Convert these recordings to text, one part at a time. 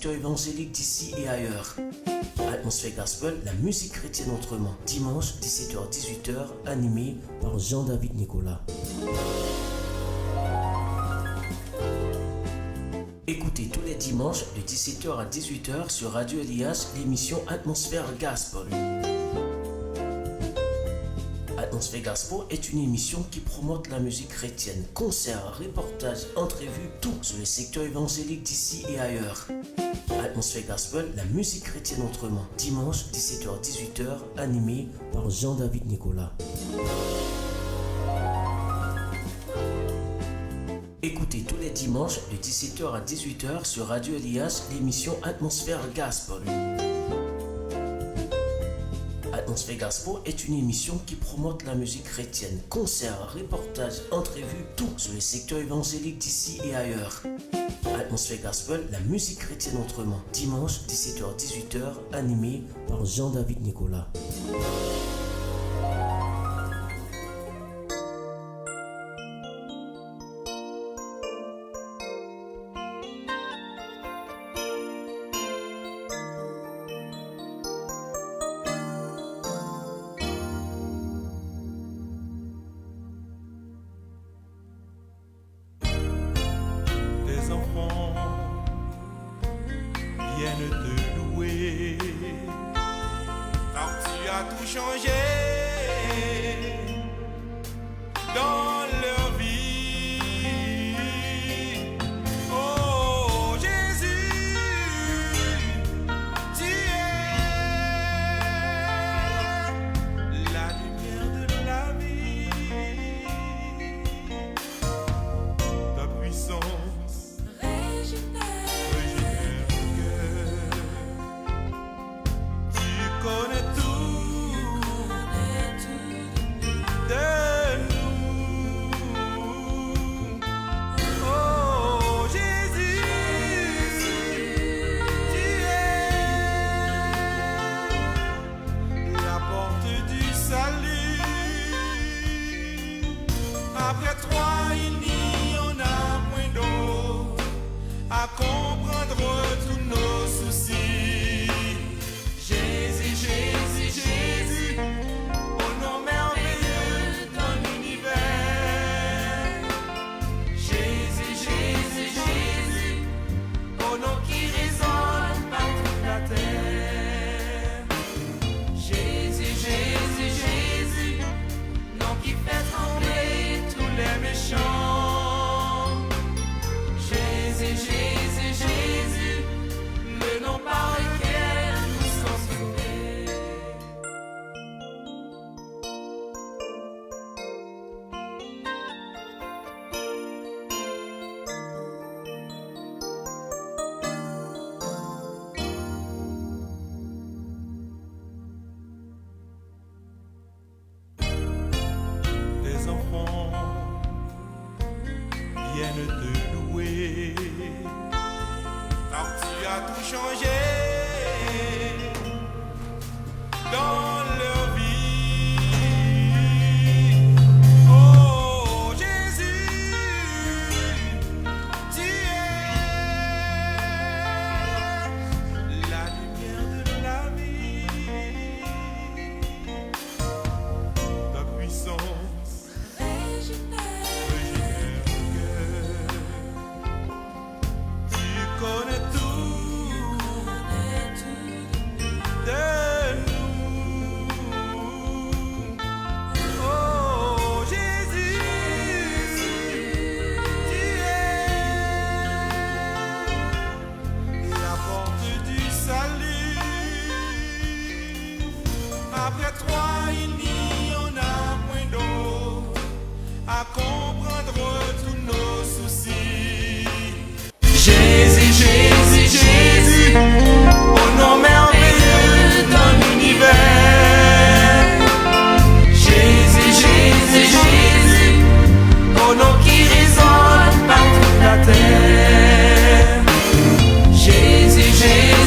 secteur évangélique d'ici et ailleurs. Atmosphère Gospel, la musique chrétienne autrement. Dimanche, 17h-18h, animé par Jean-David Nicolas. Écoutez tous les dimanches de 17h à 18h sur Radio Elias l'émission Atmosphère Gospel. Atmosphère Gospel est une émission qui promote la musique chrétienne. Concerts, reportages, entrevues, tout sur le secteur évangélique d'ici et ailleurs. Atmosphère Gospel, la musique chrétienne autrement. Dimanche, 17h-18h, animé par Jean-David Nicolas. Écoutez tous les dimanches de 17h à 18h sur Radio Elias l'émission Atmosphère Gospel. Atmosphère Gospel est une émission qui promote la musique chrétienne. Concerts, reportages, entrevues, tout sur le secteur évangélique d'ici et ailleurs. Atmosphère Gospel, la musique chrétienne autrement. Dimanche, 17h-18h, animé par Jean-David Nicolas.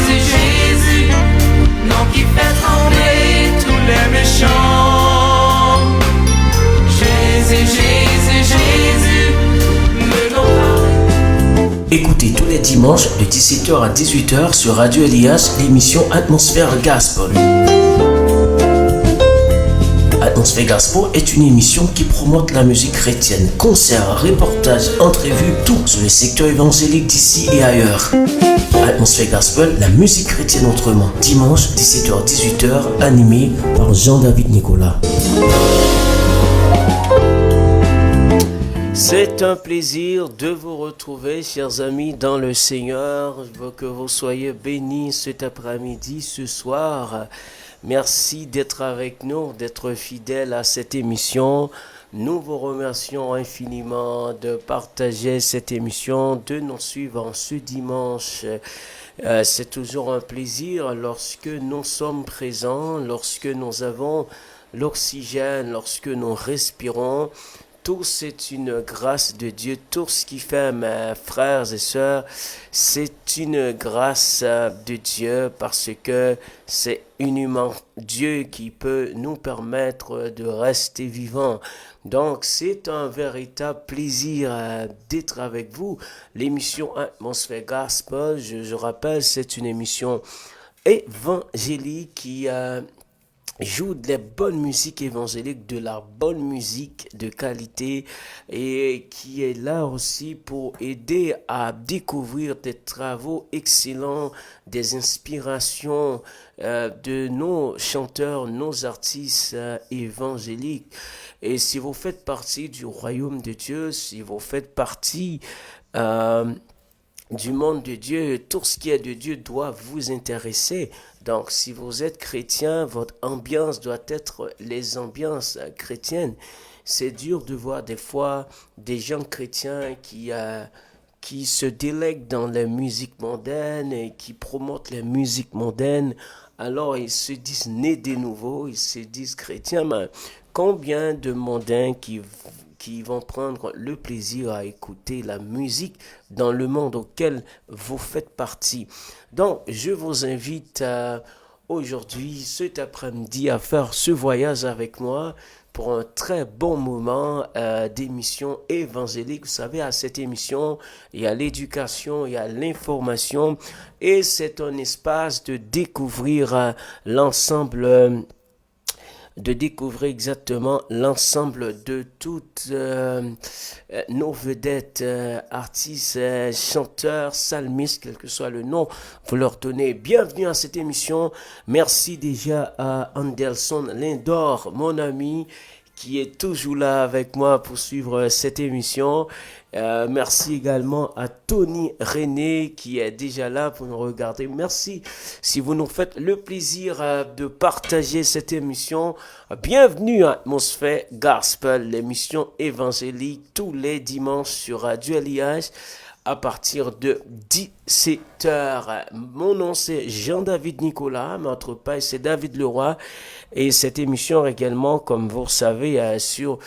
Jésus, nom qui fait trembler tous les méchants. dimanche de 17h à 18h sur Radio Elias, l'émission Atmosphère Gospel. Atmosphère Gospel est une émission qui promote la musique chrétienne. Concerts, reportages, entrevues, tout sur le secteur évangélique d'ici et ailleurs. Atmosphère Gospel, la musique chrétienne autrement. Dimanche, 17h-18h, animé par Jean-David Nicolas. C'est un plaisir de vous retrouver, chers amis, dans le Seigneur. Je veux que vous soyez bénis cet après-midi, ce soir. Merci d'être avec nous, d'être fidèles à cette émission. Nous vous remercions infiniment de partager cette émission, de nous suivre en ce dimanche. C'est toujours un plaisir lorsque nous sommes présents, lorsque nous avons l'oxygène, lorsque nous respirons. Tout c'est une grâce de Dieu. Tout ce qui fait, mes frères et sœurs, c'est une grâce de Dieu parce que c'est uniquement Dieu qui peut nous permettre de rester vivants. Donc, c'est un véritable plaisir d'être avec vous. L'émission Atmosphère Gospel, je rappelle, c'est une émission évangélique qui joue de la bonne musique évangélique, de la bonne musique de qualité et qui est là aussi pour aider à découvrir des travaux excellents, des inspirations de nos chanteurs, nos artistes évangéliques. Et si vous faites partie du royaume de Dieu, si vous faites partie du monde de Dieu, tout ce qui est de Dieu doit vous intéresser. Donc, si vous êtes chrétien, votre ambiance doit être les ambiances chrétiennes. C'est dur de voir des fois des gens chrétiens qui se délèguent dans la musique mondaine et qui promotent la musique mondaine. Alors, ils se disent nés de nouveau, ils se disent chrétiens, mais combien de mondains qui vont prendre le plaisir à écouter la musique dans le monde auquel vous faites partie. Donc, je vous invite aujourd'hui, cet après-midi, à faire ce voyage avec moi pour un très bon moment d'émission évangélique. Vous savez, à cette émission, il y a l'éducation, il y a l'information et c'est un espace de découvrir l'ensemble de découvrir exactement l'ensemble de toutes nos vedettes, artistes, chanteurs, psalmistes, quel que soit le nom, vous leur donnez bienvenue à cette émission. Merci déjà à Anderson Lindor, mon ami, qui est toujours là avec moi pour suivre cette émission. Merci également à Tony René qui est déjà là pour nous regarder. Merci si vous nous faites le plaisir de partager cette émission. Bienvenue à Atmosphère Gospel, l'émission évangélique tous les dimanches sur Radio Elias à partir de 17h. Mon nom c'est Jean-David Nicolas, notre page c'est David Leroy et cette émission également, comme vous le savez, sur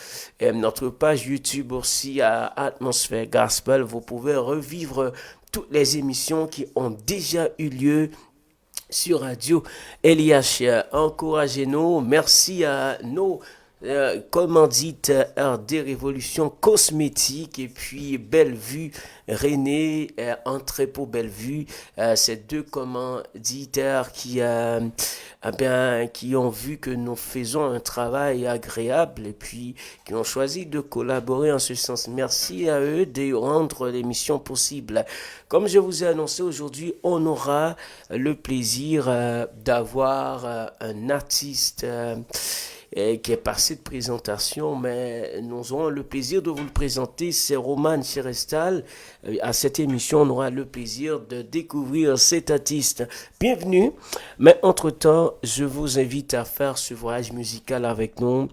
notre page YouTube aussi à Atmosphère Gospel. Vous pouvez revivre toutes les émissions qui ont déjà eu lieu sur Radio Elias. Encouragez-nous. Merci à nos commandite RD Révolution Cosmétique et puis Bellevue René Entrepôt Bellevue, ces deux commanditaires qui ont vu que nous faisons un travail agréable et puis qui ont choisi de collaborer en ce sens. Merci à eux de rendre l'émission possible. Comme je vous ai annoncé aujourd'hui, on aura le plaisir d'avoir un artiste qui est passé de présentation, mais nous aurons le plaisir de vous le présenter. C'est Roman Cherestal. À cette émission, on aura le plaisir de découvrir cet artiste. Bienvenue. Mais entre-temps, je vous invite à faire ce voyage musical avec nous.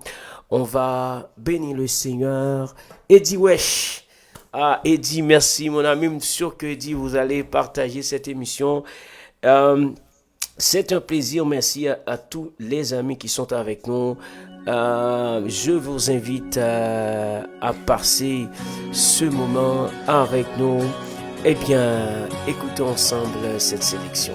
On va bénir le Seigneur. Eddie Wesh. Ah, Eddie, merci mon ami. Je suis sûr que Eddie, vous allez partager cette émission. C'est un plaisir, merci à tous les amis qui sont avec nous. Je vous invite à passer ce moment avec nous. Eh bien, écoutons ensemble cette sélection.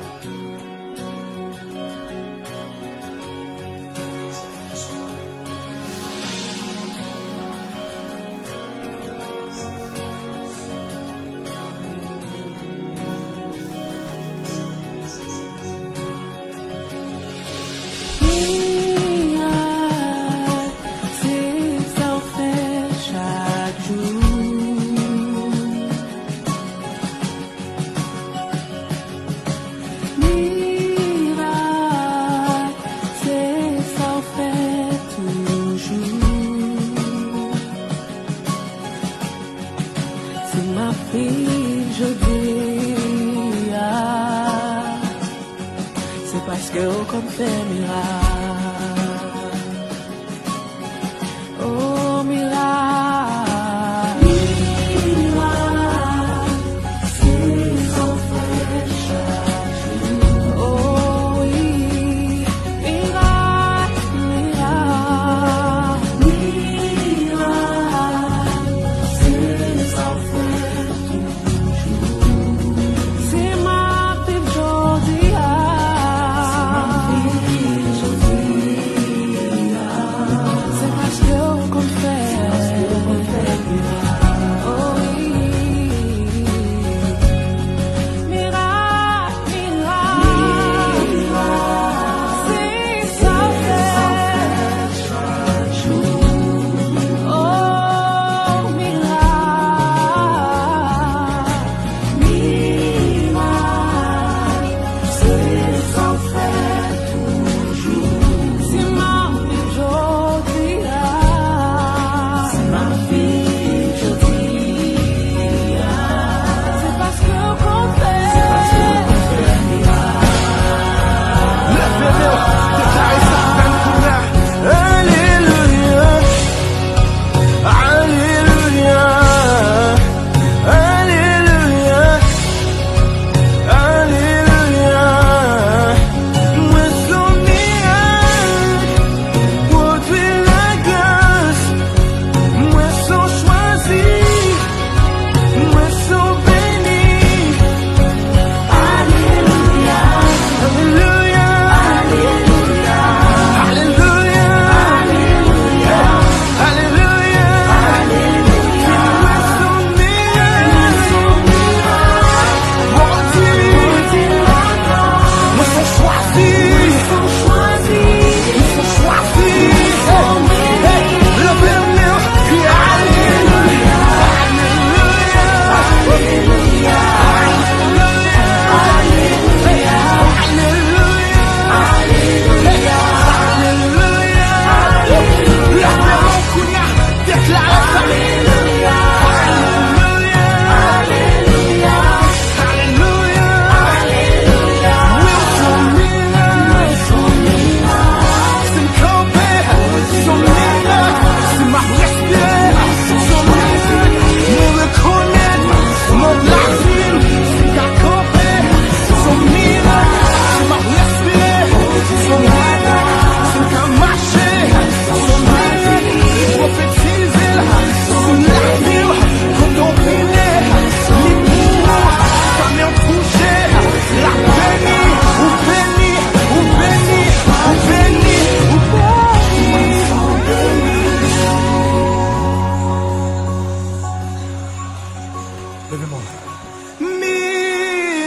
que on compte faire miracle. Oh, miracle. Miracle. C'est son frère chaque jour. Oh, oui. Miracle, miracle. Miracle. C'est son frère toujours. C'est ma petite Jodia. C'est parce que on compte faire. Oh oui. Miracle, miracle. C'est ça fait chaque jour. Oh, miracle. Miracle. C'est ça fait toujours. C'est ma fille Jodia. C'est ma fille Jodia. C'est parce que on compte faire.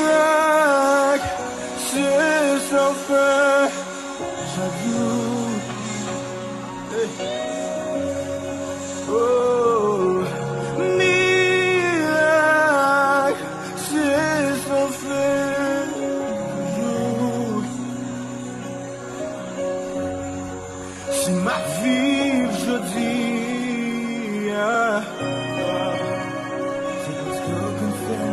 Miracle, c'est ça fait chaque jour. Oh, miracle, c'est ça fait toujours. C'est ma vie, je dis. C'est parce que qu'on fait.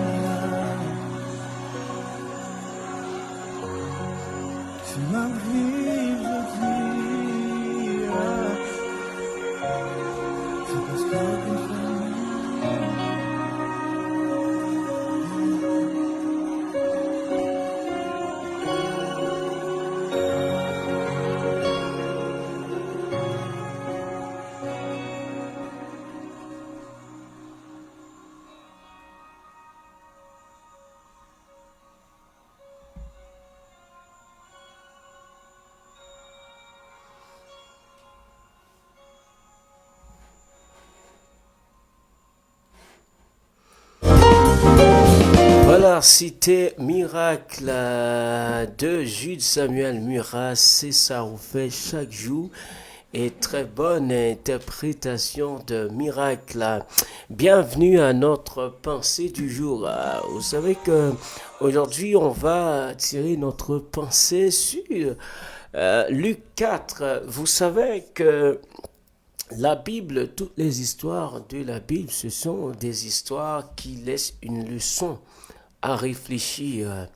C'est ma vie, je dis. C'est parce que qu'on fait. Voilà, c'était Miracle de Jules Samuel Murat, c'est ça on fait chaque jour. Et très bonne interprétation de Miracle. Bienvenue à notre pensée du jour. Vous savez que aujourd'hui on va tirer notre pensée sur Luc 4. Vous savez que la Bible, toutes les histoires de la Bible, ce sont des histoires qui laissent une leçon à réfléchir.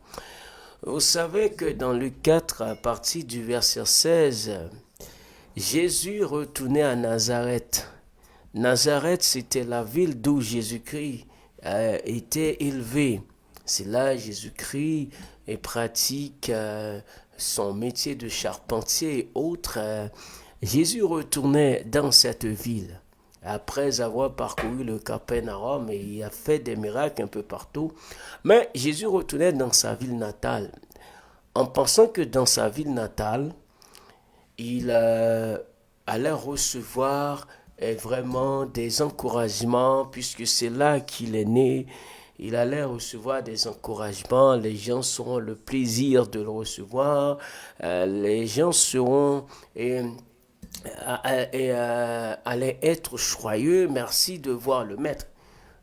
Vous savez que dans Luc 4, à partir du verset 16, Jésus retournait à Nazareth. Nazareth, c'était la ville d'où Jésus-Christ était élevé. C'est là Jésus-Christ pratique son métier de charpentier et autres. Jésus retournait dans cette ville. Après avoir parcouru le Capernaum et il a fait des miracles un peu partout. Mais Jésus retournait dans sa ville natale. En pensant que dans sa ville natale, il allait recevoir vraiment des encouragements, puisque c'est là qu'il est né. Il allait recevoir des encouragements, les gens auront le plaisir de le recevoir, les gens seront allaient être joyeux, merci de voir le maître.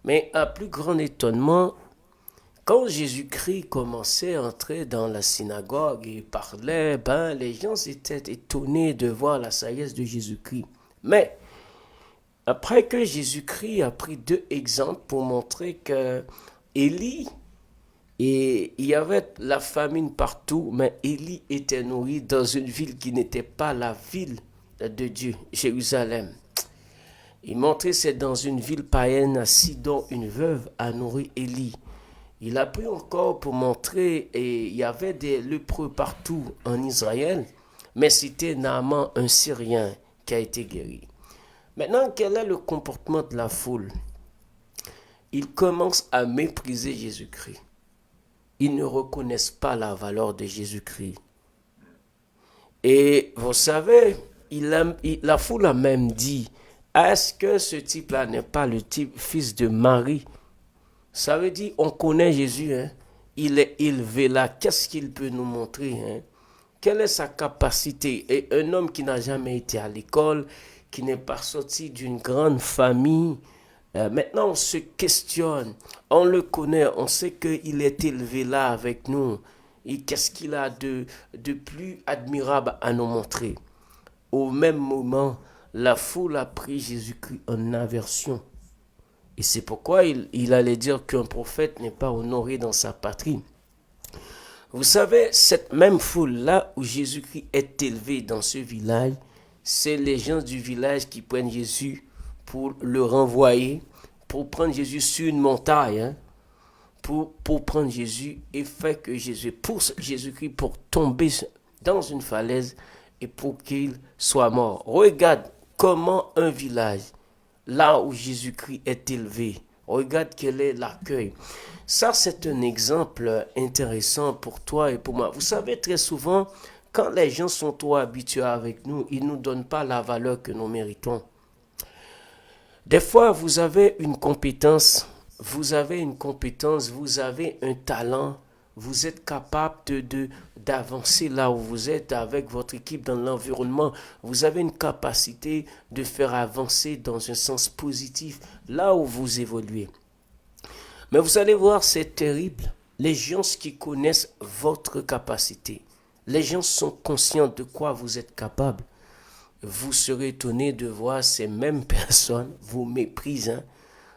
Mais à plus grand étonnement, quand Jésus-Christ commençait à entrer dans la synagogue et parlait, les gens étaient étonnés de voir la sagesse de Jésus-Christ. Mais après que Jésus-Christ a pris deux exemples pour montrer que Élie, et il y avait la famine partout, mais Élie était nourri dans une ville qui n'était pas la ville de Dieu, Jérusalem. Il montrait que c'est dans une ville païenne à Sidon, une veuve a nourri Élie. Il a pris encore pour montrer, et il y avait des lépreux partout en Israël, mais c'était Naaman, un Syrien, qui a été guéri. Maintenant, quel est le comportement de la foule? Ils commencent à mépriser Jésus-Christ. Ils ne reconnaissent pas la valeur de Jésus-Christ. Et vous savez, la foule a même dit, est-ce que ce type-là n'est pas le type fils de Marie? Ça veut dire, on connaît Jésus, hein? Il est élevé là, qu'est-ce qu'il peut nous montrer, hein? Quelle est sa capacité? Et un homme qui n'a jamais été à l'école, qui n'est pas sorti d'une grande famille, maintenant on se questionne, on le connaît, on sait qu'il est élevé là avec nous. Et qu'est-ce qu'il a de plus admirable à nous montrer? Au même moment, la foule a pris Jésus-Christ en aversion. Et c'est pourquoi il allait dire qu'un prophète n'est pas honoré dans sa patrie. Vous savez, cette même foule-là où Jésus-Christ est élevé dans ce village, c'est les gens du village qui prennent Jésus pour le renvoyer, pour prendre Jésus sur une montagne, hein, pour prendre Jésus et faire que Jésus pousse Jésus-Christ pour tomber dans une falaise et pour qu'il soit mort. Regarde comment un village, là où Jésus-Christ est élevé, regarde quel est l'accueil. Ça, c'est un exemple intéressant pour toi et pour moi. Vous savez, très souvent, quand les gens sont trop habitués avec nous, ils ne nous donnent pas la valeur que nous méritons. Des fois, vous avez une compétence, vous avez un talent, vous êtes capable d'avancer là où vous êtes avec votre équipe dans l'environnement. Vous avez une capacité de faire avancer dans un sens positif là où vous évoluez. Mais vous allez voir, c'est terrible. Les gens qui connaissent votre capacité, les gens sont conscients de quoi vous êtes capable. Vous serez étonné de voir ces mêmes personnes vous méprisent. Hein?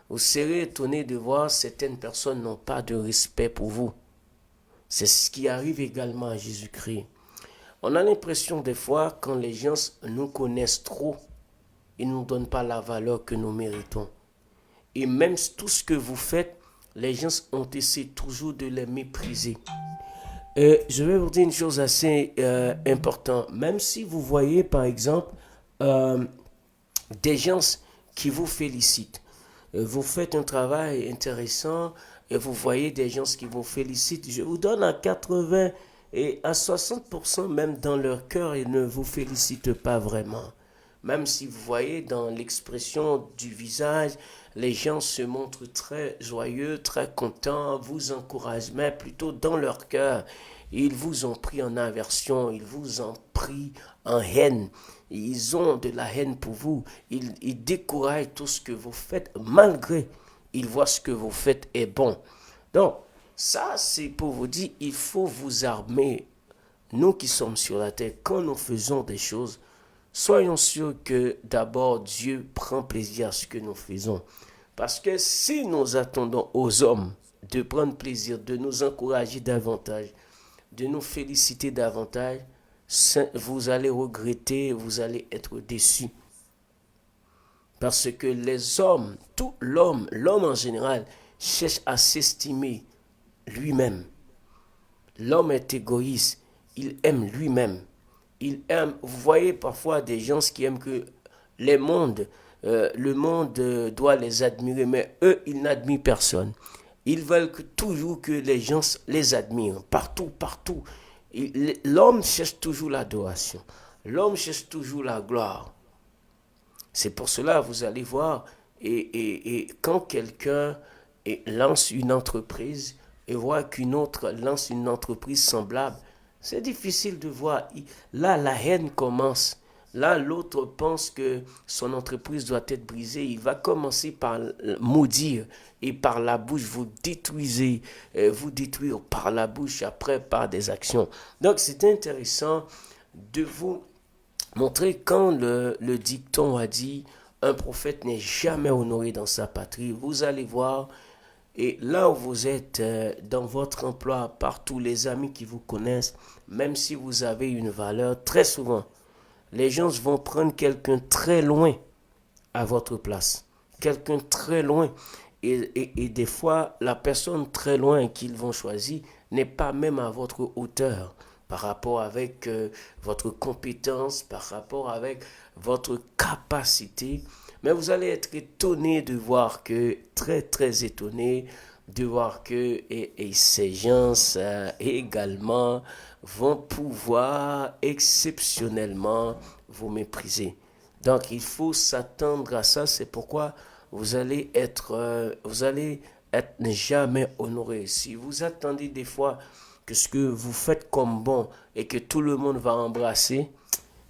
Vous serez étonné de voir certaines personnes n'ont pas de respect pour vous. C'est ce qui arrive également à Jésus-Christ. On a l'impression des fois, quand les gens nous connaissent trop, ils ne nous donnent pas la valeur que nous méritons. Et même tout ce que vous faites, les gens ont essayé toujours de les mépriser. Je vais vous dire une chose assez importante. Même si vous voyez, par exemple, des gens qui vous félicitent, vous faites un travail intéressant et vous voyez des gens qui vous félicitent. Je vous donne à 80 et à 60% même dans leur cœur, ils ne vous félicitent pas vraiment. Même si vous voyez dans l'expression du visage, les gens se montrent très joyeux, très contents, vous encouragent, mais plutôt dans leur cœur, ils vous ont pris en aversion, ils vous ont pris en haine. Ils ont de la haine pour vous. Ils découragent tout ce que vous faites, malgré ils voient ce que vous faites est bon. Donc, ça, c'est pour vous dire, il faut vous armer. Nous qui sommes sur la terre, quand nous faisons des choses, soyons sûrs que d'abord Dieu prend plaisir à ce que nous faisons. Parce que si nous attendons aux hommes de prendre plaisir, de nous encourager davantage, de nous féliciter davantage, vous allez regretter, vous allez être déçus. Parce que les hommes, tout l'homme en général, cherche à s'estimer lui-même. L'homme est égoïste, il aime lui-même. Il aime, vous voyez parfois des gens qui aiment que le monde doit les admirer, mais eux, ils n'admirent personne. Ils veulent toujours que les gens les admirent, partout, partout. L'homme cherche toujours l'adoration. L'homme cherche toujours la gloire. C'est pour cela, vous allez voir, et quand quelqu'un lance une entreprise et voit qu'une autre lance une entreprise semblable, c'est difficile de voir. Là, la haine commence. Là, l'autre pense que son entreprise doit être brisée. Il va commencer par maudire et par la bouche vous détruire par la bouche, après par des actions. Donc, c'est intéressant de vous montrer quand le dicton a dit un prophète n'est jamais honoré dans sa patrie. Vous allez voir, et là où vous êtes, dans votre emploi, par tous les amis qui vous connaissent, même si vous avez une valeur, très souvent, les gens vont prendre quelqu'un très loin à votre place. Quelqu'un très loin. Et des fois, la personne très loin qu'ils vont choisir n'est pas même à votre hauteur par rapport avec votre compétence, par rapport avec votre capacité. Mais vous allez être étonné de voir que, très très étonné, de voir que et ces gens également vont pouvoir exceptionnellement vous mépriser. Donc il faut s'attendre à ça, c'est pourquoi vous allez être jamais honoré. Si vous attendez des fois que ce que vous faites comme bon et que tout le monde va embrasser,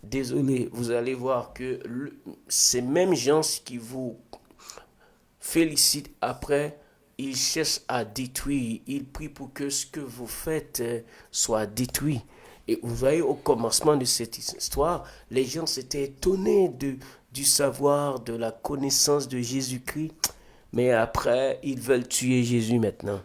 désolé, vous allez voir que ces mêmes gens qui vous félicitent après, ils cherchent à détruire, ils prient pour que ce que vous faites soit détruit. Et vous voyez, au commencement de cette histoire, les gens s'étaient étonnés du savoir, de la connaissance de Jésus-Christ. Mais après, ils veulent tuer Jésus maintenant.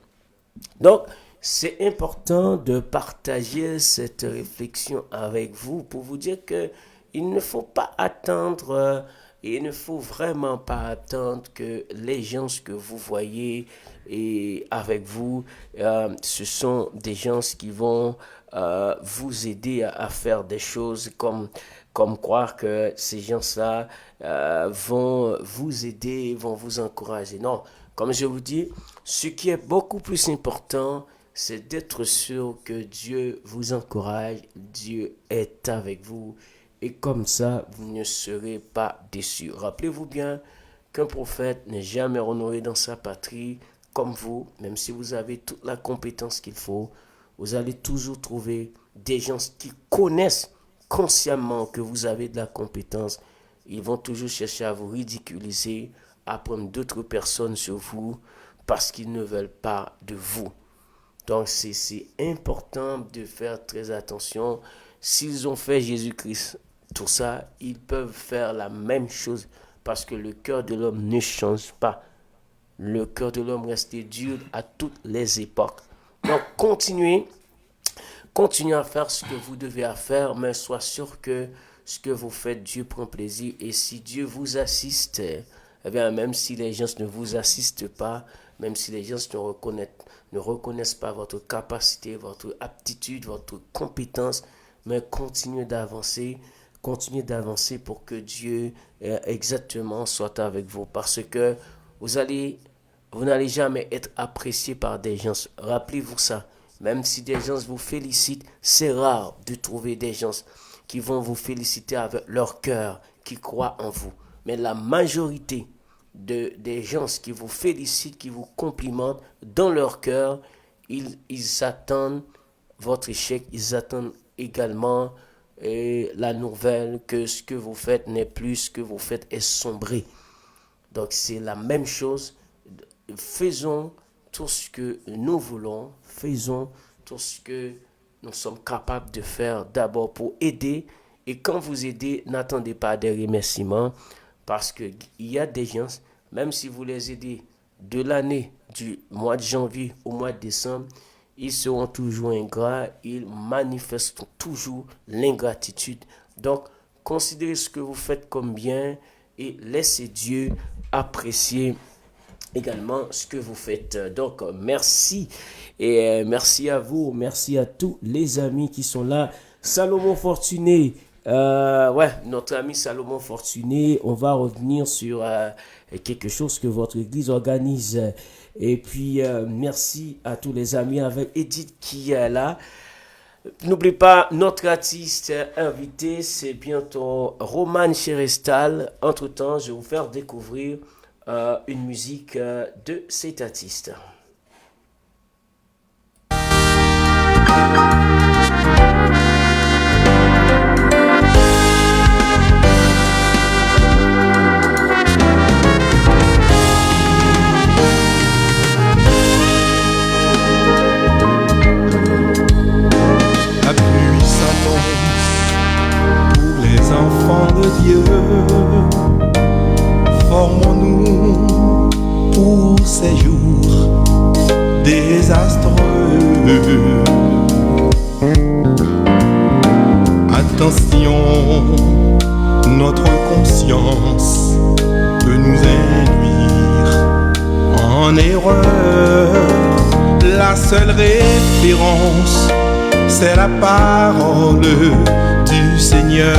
Donc, c'est important de partager cette réflexion avec vous pour vous dire que il ne faut pas attendre, il ne faut vraiment pas attendre que les gens que vous voyez et avec vous, ce sont des gens qui vont vous aider à faire des choses comme croire que ces gens-là vont vous aider, vont vous encourager. Non, comme je vous dis, ce qui est beaucoup plus important, c'est d'être sûr que Dieu vous encourage, Dieu est avec vous, et comme ça, vous ne serez pas déçus. Rappelez-vous bien qu'un prophète n'est jamais honoré dans sa patrie comme vous, même si vous avez toute la compétence qu'il faut, vous allez toujours trouver des gens qui connaissent consciemment que vous avez de la compétence. Ils vont toujours chercher à vous ridiculiser, à prendre d'autres personnes sur vous parce qu'ils ne veulent pas de vous. Donc c'est important de faire très attention. S'ils ont fait Jésus-Christ, tout ça, ils peuvent faire la même chose parce que le cœur de l'homme ne change pas. Le cœur de l'homme reste dur à toutes les époques. Donc continuez à faire ce que vous devez faire, mais soyez sûr que ce que vous faites, Dieu prend plaisir. Et si Dieu vous assiste, eh bien, même si les gens ne vous assistent pas, même si les gens ne reconnaissent pas votre capacité, votre aptitude, votre compétence, mais continuez d'avancer pour que Dieu exactement soit avec vous. Parce que vous n'allez jamais être apprécié par des gens. Rappelez-vous ça. Même si des gens vous félicitent, c'est rare de trouver des gens qui vont vous féliciter avec leur cœur, qui croient en vous. Mais la majorité des gens qui vous félicitent, qui vous complimentent, dans leur cœur, ils attendent votre échec, ils attendent également la nouvelle que ce que vous faites n'est plus, ce que vous faites est sombré. Donc c'est la même chose. Faisons tout ce que nous voulons, faisons tout ce que nous sommes capables de faire d'abord pour aider. Et quand vous aidez, n'attendez pas des remerciements parce qu'il y a des gens, même si vous les aidez de l'année, du mois de janvier au mois de décembre, ils seront toujours ingrats, ils manifesteront toujours l'ingratitude. Donc, considérez ce que vous faites comme bien et laissez Dieu apprécier également ce que vous faites. Donc, merci et merci à vous, merci à tous les amis qui sont là. Salomon Fortuné, notre ami Salomon Fortuné, on va revenir sur quelque chose que votre église organise. Et puis, merci à tous les amis avec Edith qui est là. N'oublie pas, notre artiste invité, c'est bientôt Roman Cherestal. Entre-temps, je vais vous faire découvrir une musique de cet artiste. La pluie s'annonce pour les enfants de Dieu. Formons-nous pour ces jours désastreux. Attention, notre conscience peut nous induire en erreur. La seule référence, c'est la parole du Seigneur.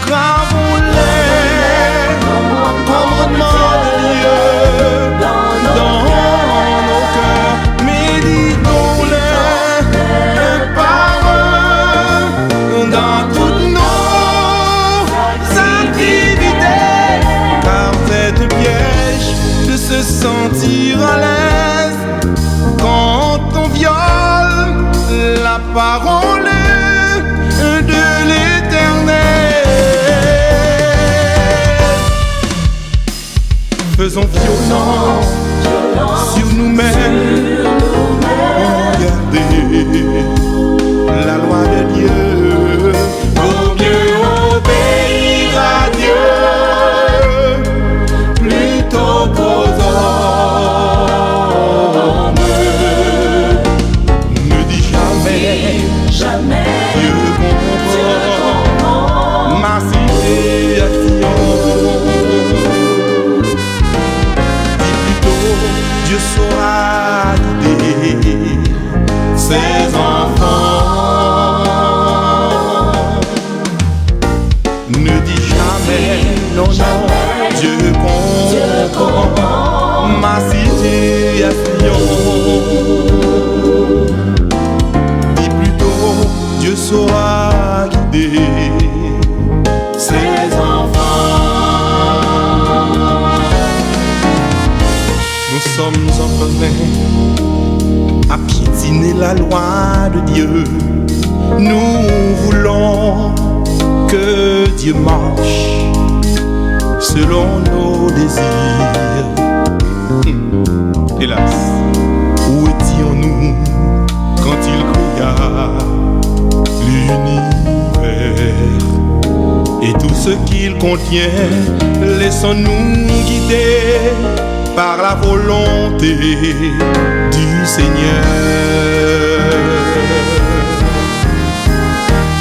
Gravons-les commandements de Dieu dans nos cœurs. Méditons-les par eux dans toutes nos activités. Car c'est un piège de se sentir à l'aise quand on viole la parole de l'Éternel. Faisons violence sur nous-mêmes. Regardez la loi de Dieu. Vaut mieux obéir à Dieu plutôt qu'aux hommes. Ne dis jamais Dieu comprend ma situation. Dis plutôt Dieu saura guider ses enfants. Ne dis jamais non, Dieu comprend ma situation. Dis plutôt Dieu saura guider ses enfants. Nous sommes en train à piétiner la loi de Dieu. Nous voulons que Dieu marche selon nos désirs. Hélas, où étions-nous quand il créa l'univers et tout ce qu'il contient? Laissons-nous guider par la volonté du Seigneur.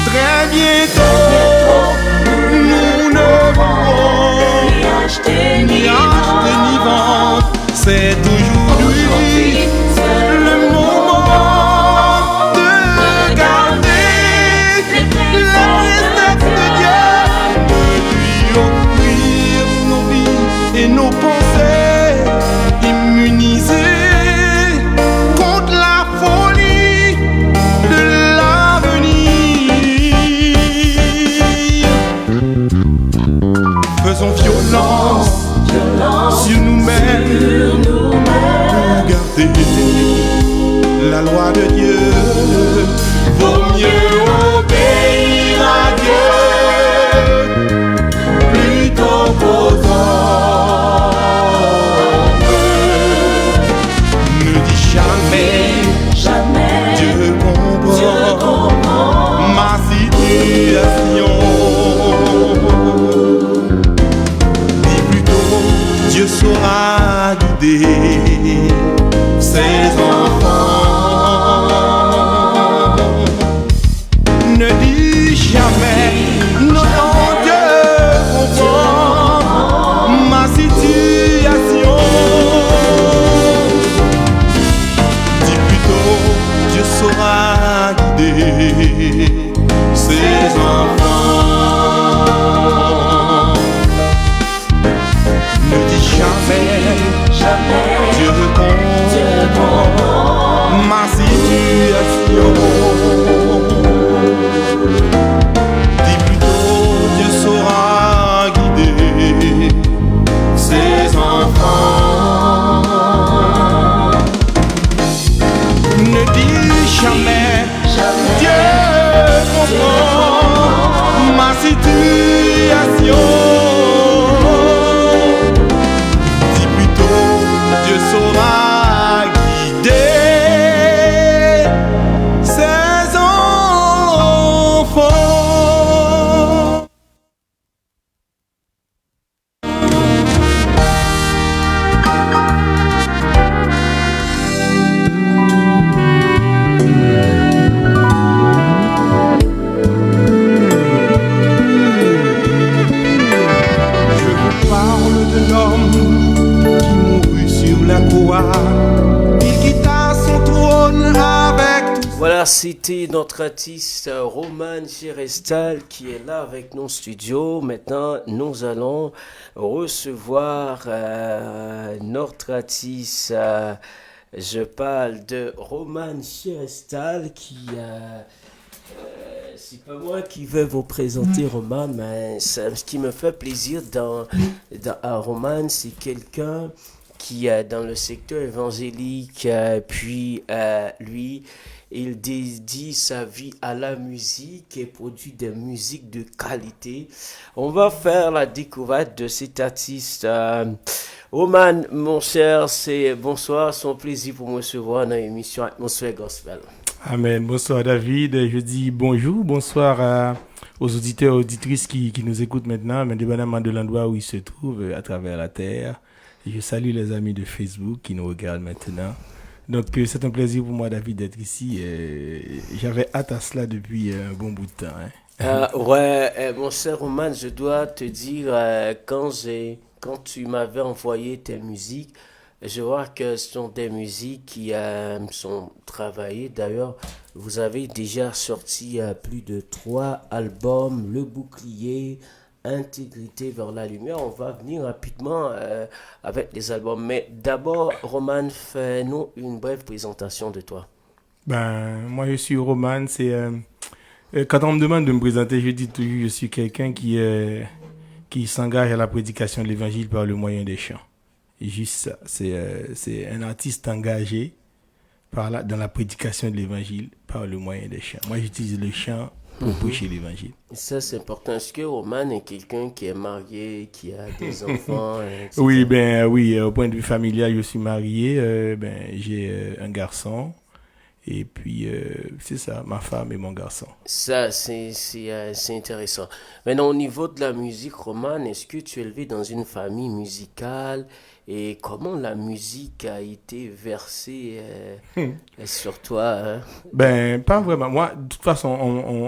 Très bientôt, nous ne pourrons ni acheter ni vendre. C'est aujourd'hui le moment de garder les préceptes de Dieu, de lui offrir nos vies et nos pensées, immunisés contre la folie de l'avenir. Faisons violence sur nous-mêmes pour garder la loi de Dieu. Vaut mieux obéir à Dieu plutôt qu'aux hommes. Ne dis jamais Dieu comprend ma situation. Dieu saura guider ses enfants. Ne dis jamais, Dieu comprend ma situation. Dis plutôt, Dieu saura guider ses enfants. Ne dis jamais, Dieu comprend ma situation. Dis plutôt, Dieu saura guider ses enfants. Je vous parle de l'homme qui mourut sur la croix. Il quitta son trône avec tout. Voilà, c'était notre artiste Roman Gerestal qui est là avec nos studios. Maintenant, nous allons recevoir notre artiste. Je parle de Roman Gerestal qui... c'est pas moi qui vais vous présenter Roman, mais ce qui me fait plaisir à Roman, c'est quelqu'un qui est dans le secteur évangélique, puis lui, il dédie sa vie à la musique et produit des musiques de qualité. On va faire la découverte de cet artiste. Roman, mon cher, bonsoir, c'est un plaisir pour me recevoir dans l'émission Atmosphère Gospel. Amen. Bonsoir David. Je dis bonsoir aux auditeurs et auditrices qui nous écoutent maintenant, mais indépendamment de l'endroit où ils se trouvent à travers la terre. Je salue les amis de Facebook qui nous regardent maintenant. Donc c'est un plaisir pour moi David d'être ici. J'avais hâte à cela depuis un bon bout de temps. Mon cher Roman, je dois te dire, quand tu m'avais envoyé tes musiques, je vois que ce sont des musiques qui sont travaillées. D'ailleurs, vous avez déjà sorti plus de 3 albums, Le Bouclier, Intégrité vers la lumière. On va venir rapidement avec les albums. Mais d'abord, Roman, fais-nous une brève présentation de toi. Moi, je suis Roman. Quand on me demande de me présenter, je dis toujours je suis quelqu'un qui s'engage à la prédication de l'évangile par le moyen des chants. Et juste ça, c'est un artiste engagé dans la prédication de l'évangile par le moyen des chants. Moi, j'utilise le chant pour prêcher l'évangile. Ça, c'est important. Est-ce que Roman est quelqu'un qui est marié, qui a des enfants, etc.? Oui, au point de vue familial, je suis marié. J'ai un garçon. Et puis, c'est ça, ma femme et mon garçon. Ça, c'est intéressant. Maintenant, au niveau de la musique, Roman, est-ce que tu es élevé dans une famille musicale? Et comment la musique a été versée sur toi? Pas vraiment. Moi, de toute façon,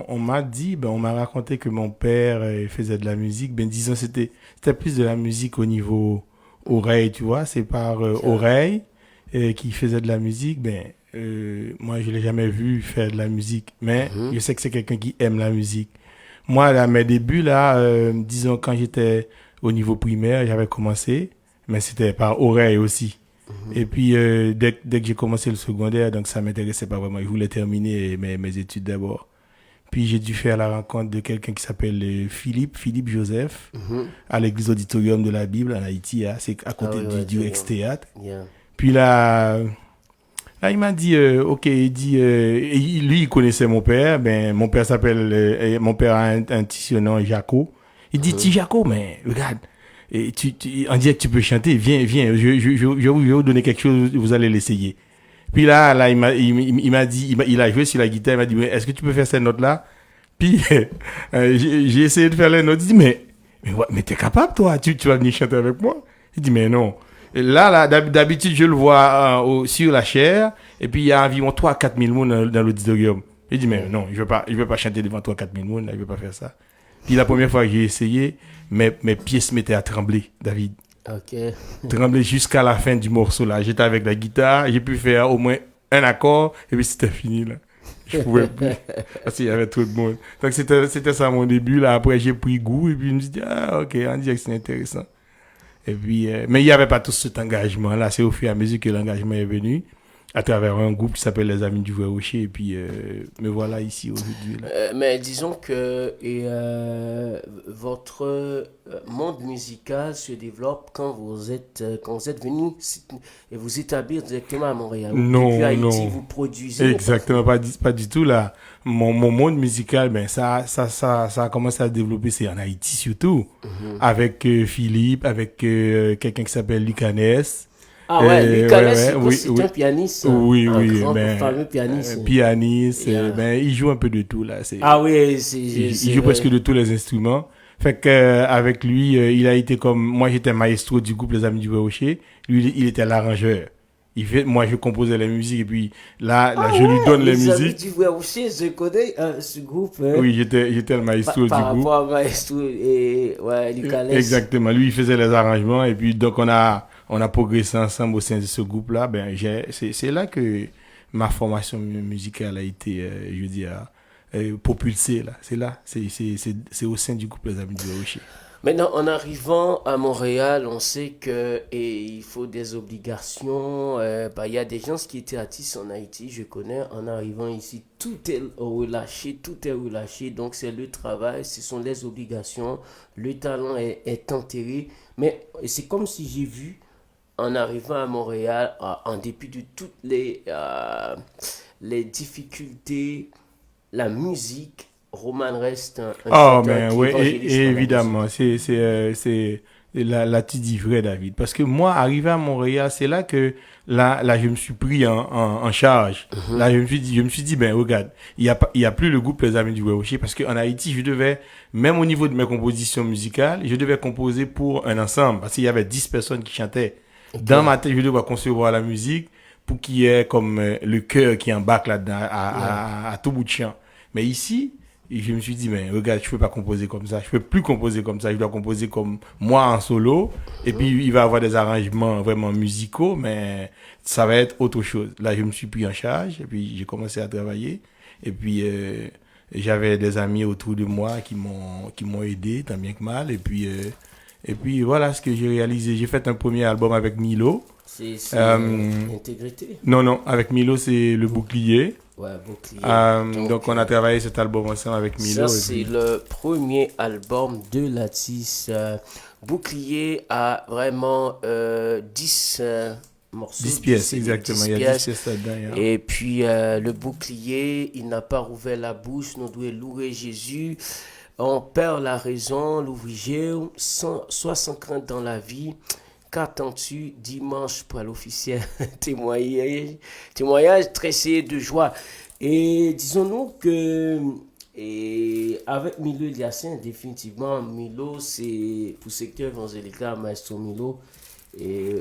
on m'a dit, on m'a raconté que mon père faisait de la musique. Disons, c'était plus de la musique au niveau oreille, tu vois. C'est par oreille qu'il faisait de la musique. Moi, je l'ai jamais vu faire de la musique. Mais je sais que c'est quelqu'un qui aime la musique. Moi, à mes débuts, disons, quand j'étais au niveau primaire, j'avais commencé. Mais c'était par oreille aussi. Et puis, dès que j'ai commencé le secondaire, donc ça m'intéressait pas vraiment. Je voulais terminer mes études d'abord. Puis, j'ai dû faire la rencontre de quelqu'un qui s'appelle Philippe Joseph, à l'église auditorium de la Bible en Haïti. C'est à côté du ex-théâtre. Yeah. Puis là, il m'a dit, lui, il connaissait mon père. Mon père mon père a un petit surnom, Jaco. Il dit, Ti Jaco, mais regarde. Et on dirait que tu peux chanter, viens, je vais vous donner quelque chose, vous allez l'essayer. Puis là, il m'a dit, il a joué sur la guitare, il m'a dit, mais est-ce que tu peux faire cette note-là? Puis, j'ai essayé de faire les notes, il dit, mais t'es capable, toi, tu vas venir chanter avec moi? Il dit, mais non. Et là, d'habitude, je le vois sur la chaire, et puis il y a environ 3-4 000 monde dans l'auditorium. Il dit, mais non, je vais pas chanter devant 3-4 000 monde, là, je vais pas faire ça. Puis la première fois que j'ai essayé, mes pieds se mettaient à trembler, David. Ok. Trembler jusqu'à la fin du morceau, là. J'étais avec la guitare, j'ai pu faire au moins un accord, et puis c'était fini, là. Je pouvais plus. Parce qu'il y avait trop de monde. Donc, c'était ça mon début. Là, après, j'ai pris goût et puis je me suis dit, ah, ok, on dirait que c'est intéressant. Et puis, mais il n'y avait pas tout cet engagement-là. C'est au fur et à mesure que l'engagement est venu, à travers un groupe qui s'appelle Les Amis du Vrai Rocher. Et puis, me voilà ici aujourd'hui. Là. Mais disons que votre monde musical se développe quand vous êtes venu et vous établir directement à Montréal. Non, depuis Haïti, non. vous produisez. Exactement, pas du tout là. Mon monde musical, ben ça a commencé à se développer, c'est en Haïti surtout, avec Philippe, avec quelqu'un qui s'appelle Lucanès. Ah ouais, Lucanès, oui, c'est un pianiste. Oui, un oui, grand, ben, fameux pianiste. Pianiste, ben il joue un peu de tout là. Ah oui, il joue presque de tous les instruments. Fait que avec lui, il a été comme moi, j'étais maestro du groupe Les Amis du Vrai Rocher. Lui, il était l'arrangeur. Moi, je composais les musiques et puis là, je lui donne les musiques. Les Amis du Vrai Rocher, je connais ce groupe. Oui, j'étais le maestro du groupe. Par rapport à maestro et ouais, Lucanès. Exactement. Lui, il faisait les arrangements et puis donc on a progressé ensemble au sein de ce groupe-là. Ben, c'est là que ma formation musicale a été, je veux dire, propulsée là. C'est là. C'est au sein du groupe Les Amis du Vrai Rocher. Maintenant, en arrivant à Montréal, on sait que il faut des obligations. Il y a des gens qui étaient artistes en Haïti, je connais. En arrivant ici, tout est relâché. Donc, c'est le travail, ce sont les obligations. Le talent est enterré. Mais c'est comme si j'ai vu, en arrivant à Montréal, en dépit de toutes les difficultés, la musique, Roman reste un mais oui, évidemment, c'est là tu dis vrai, David, parce que moi, arrivé à Montréal, c'est là que là je me suis pris en charge. Là je me suis dit ben regarde, il y a plus le groupe Les Amis du Vrai Rocher, parce que en Haïti, je devais, même au niveau de mes compositions musicales, je devais composer pour un ensemble, parce qu'il y avait 10 personnes qui chantaient. Okay. Dans ma tête, je devais concevoir la musique pour qu'il y ait comme le cœur qui embarque là-dedans à tout bout de champ. Mais ici, et je me suis dit, mais regarde, je peux pas composer comme ça. Je peux plus composer comme ça. Je dois composer comme moi en solo. Et puis, il va y avoir des arrangements vraiment musicaux, mais ça va être autre chose. Là, je me suis pris en charge et puis j'ai commencé à travailler. Et puis, j'avais des amis autour de moi qui m'ont aidé, tant bien que mal. Et puis, voilà ce que j'ai réalisé. J'ai fait un premier album avec Milo. C'est Intégrité? Non, avec Milo, c'est Le Bouclier. Ouais, Bouclier. Donc, on a travaillé cet album ensemble avec Milo. Ça, c'est le premier album de l'artiste. Bouclier a vraiment 10 morceaux. 10 pièces, exactement. 10 il y a 10 pièces. pièces là-dedans. Et puis, le Bouclier, il n'a pas rouvert la bouche. Nous devons louer Jésus. On perd la raison, l'ouvrier, soit sans crainte dans la vie. Qu'attends-tu dimanche pour l'officiel témoignage tressé de joie. Et disons-nous que avec Milo Eliassine, définitivement, Milo, c'est pour secteur évangélique, Maestro Milo.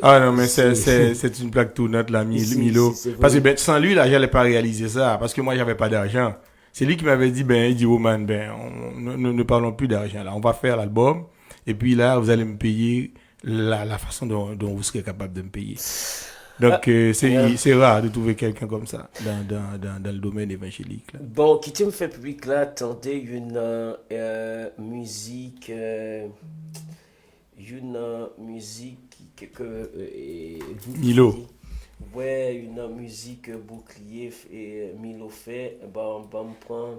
Non, mais c'est une plaque tournante, là, Milo. Parce que sans lui, là, j'allais pas réaliser ça. Parce que moi, j'avais pas d'argent. C'est lui qui m'avait dit, il dit, Roman, ne parlons plus d'argent, là. On va faire l'album. Et puis là, vous allez me payer la façon dont vous serez capable de me payer. Donc, c'est rare de trouver quelqu'un comme ça dans le domaine évangélique. Là. Bon, qui me fait public là, attendez une musique que Milo. Ouais, une musique Bouclier et Milo fait. On prend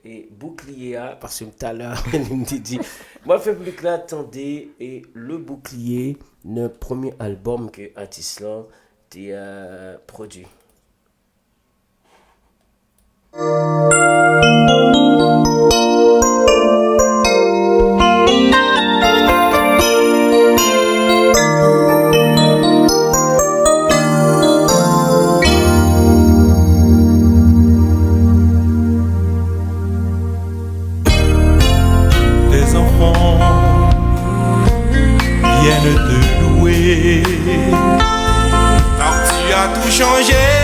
et Bouclier parce que tout à l'heure il me dit moi fait plus que là attendez et le Bouclier le premier album que Artislan a produit. Car tu as tout changé.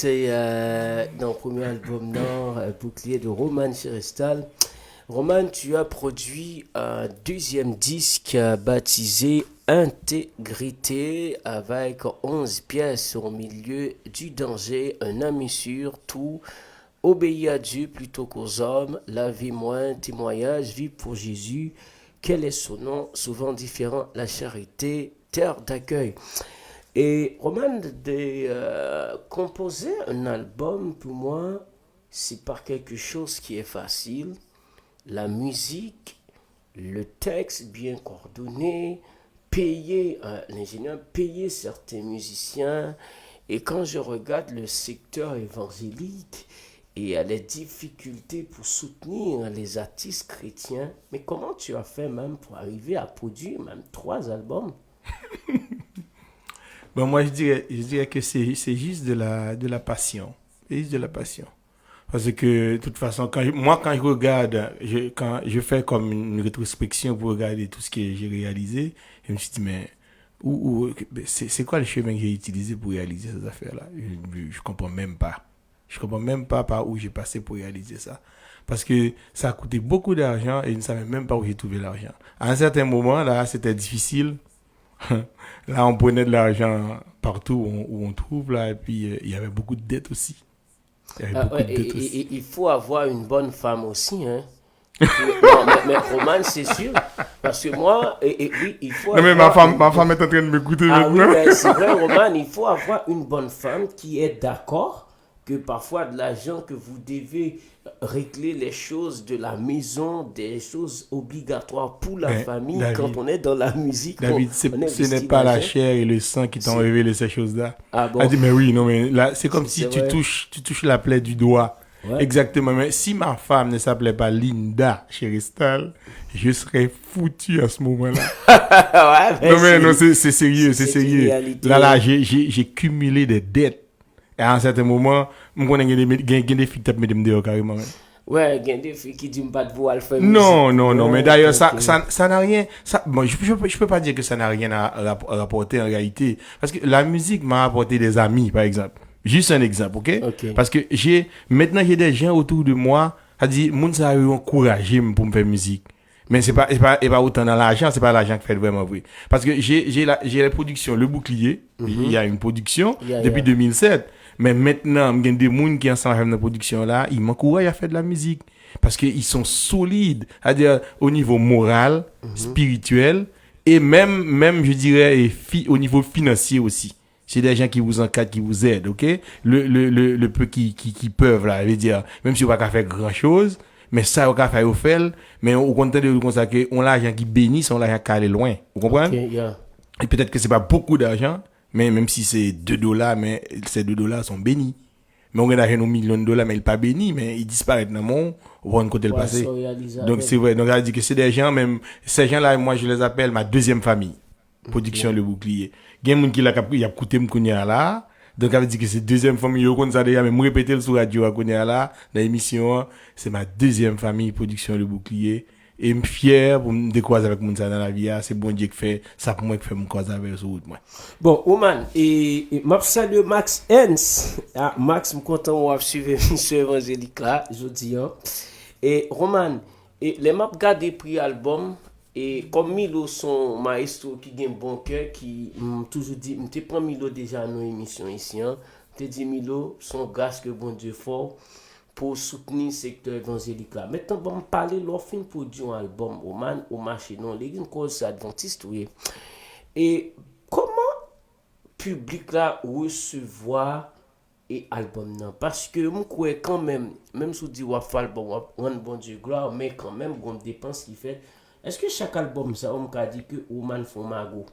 c'était dans le premier album Nord, Bouclier de Roman Chirestal. Roman, tu as produit un deuxième disque baptisé Intégrité avec 11 pièces au milieu du danger, un ami sûr, tout, obéir à Dieu plutôt qu'aux hommes, la vie moins, témoignage, vie pour Jésus, quel est son nom, souvent différent, la charité, terre d'accueil. Et Roman, de composer un album, pour moi, c'est pas quelque chose qui est facile. La musique, le texte bien coordonné, payer l'ingénieur, payer certains musiciens. Et quand je regarde le secteur évangélique et les difficultés pour soutenir les artistes chrétiens, mais comment tu as fait même pour arriver à produire même 3 albums? Bon, moi, je dirais que c'est juste de la passion. C'est juste de la passion. Parce que, de toute façon, quand je regarde, quand je fais comme une rétrospection pour regarder tout ce que j'ai réalisé, je me suis dit, mais, c'est quoi le chemin que j'ai utilisé pour réaliser ces affaires-là? Je comprends même pas. Je comprends même pas par où j'ai passé pour réaliser ça. Parce que ça a coûté beaucoup d'argent et je ne savais même pas où j'ai trouvé l'argent. À un certain moment, là, c'était difficile. Là, on prenait de l'argent partout où on trouve, là, et puis il y avait beaucoup de dettes aussi. Il faut avoir une bonne femme aussi, hein. Non, mais Roman, c'est sûr. Parce que moi, oui, il faut. Non, mais ma femme est en train de m'écouter maintenant. Oui, mais c'est vrai, Roman, il faut avoir une bonne femme qui est d'accord que parfois de l'argent que vous devez régler les choses de la maison, des choses obligatoires pour la famille, David, quand on est dans la musique. David, ce n'est pas la chair et le sang qui t'ont révélé ces choses-là. Ah bon? Elle dit, mais oui, non, mais là, c'est comme si tu touches la plaie du doigt. Ouais. Exactement. Mais si ma femme ne s'appelait pas Linda Chirestal, je serais foutu à ce moment-là. Ouais, non, mais non, c'est sérieux, c'est sérieux. Là, j'ai cumulé des dettes. Et à un certain moment, je connais des filles qui me dehors carrément. Ouais, il y a des filles qui disent pas de vous à faire Non, mais d'ailleurs, ça n'a rien. Bon, je peux pas dire que ça n'a rien à rapporter en réalité. Parce que la musique m'a apporté des amis, par exemple. Juste un exemple, ok? Parce que maintenant, j'ai des gens autour de moi, c'est-à-dire, moun ça a encouragé pour me faire musique. Mais c'est pas autant dans l'argent, c'est pas l'argent qui fait vraiment vrai. Parce que j'ai la production Le Bouclier, il y a une production depuis 2007. Mais maintenant, il y a des gens qui sont ensemble dans la production là, ils m'encouragent à faire de la musique. Parce qu'ils sont solides, c'est-à-dire au niveau moral, spirituel, et même, je dirais, au niveau financier aussi. C'est des gens qui vous encadrent, qui vous aident, ok? Le peu qui peuvent, là, je veux dire, même si on va pas faire grand chose, mais ça, on va faire au fait, mais on compte de consacrer, on a l'argent qui bénit, on a l'argent qui aller loin. Vous comprenez? Et peut-être que c'est pas beaucoup d'argent, mais même si c'est $2, mais ces $2 sont bénis. Mais on a l'argent aux millions de dollars, mais ils pas bénis, mais ils disparaissent dans le monde, on voit un côté le passé. Donc c'est vrai. Donc ça veut dire que c'est des gens, même, ces gens-là, moi je les appelle ma deuxième famille. Production Le Bouclier. Il y a des gens qui a coûté m'kounya là. Donc ça veut dire que c'est deuxième famille. Yo kon ça déjà même répéter le sur radio à kounya là dans l'émission, c'est ma deuxième famille Production Le Bouclier. Et me fier pour me décroiser avec moun ça dans la vie, c'est bon Dieu qui fait ça pour moi qui fait me croiser avec sur route moi. Bon, Oman et m'a salué Max Hens. Ah, Max me content de suivre monsieur évangélique là, je dis Et Roman, et les m'a regardé prix album. Et comme Milo son maestro qui a un bon cœur, qui m'a toujours dit, je prends Milo déjà dans l'émission ici, je dit Milo, son grâce que bon Dieu fort pour soutenir le secteur évangélique là. Maintenant, on va parler de l'offre pour un album au marché, non, l'église cause adventiste, oui. Et comment le public là recevoir et album non? Parce que moi, quand même si on dit qu'on fait album, on rend bon Dieu gloire, mais quand même, on dépense qu'il fait. Est-ce que chaque album, ça, on m'a dit que Oman font mago?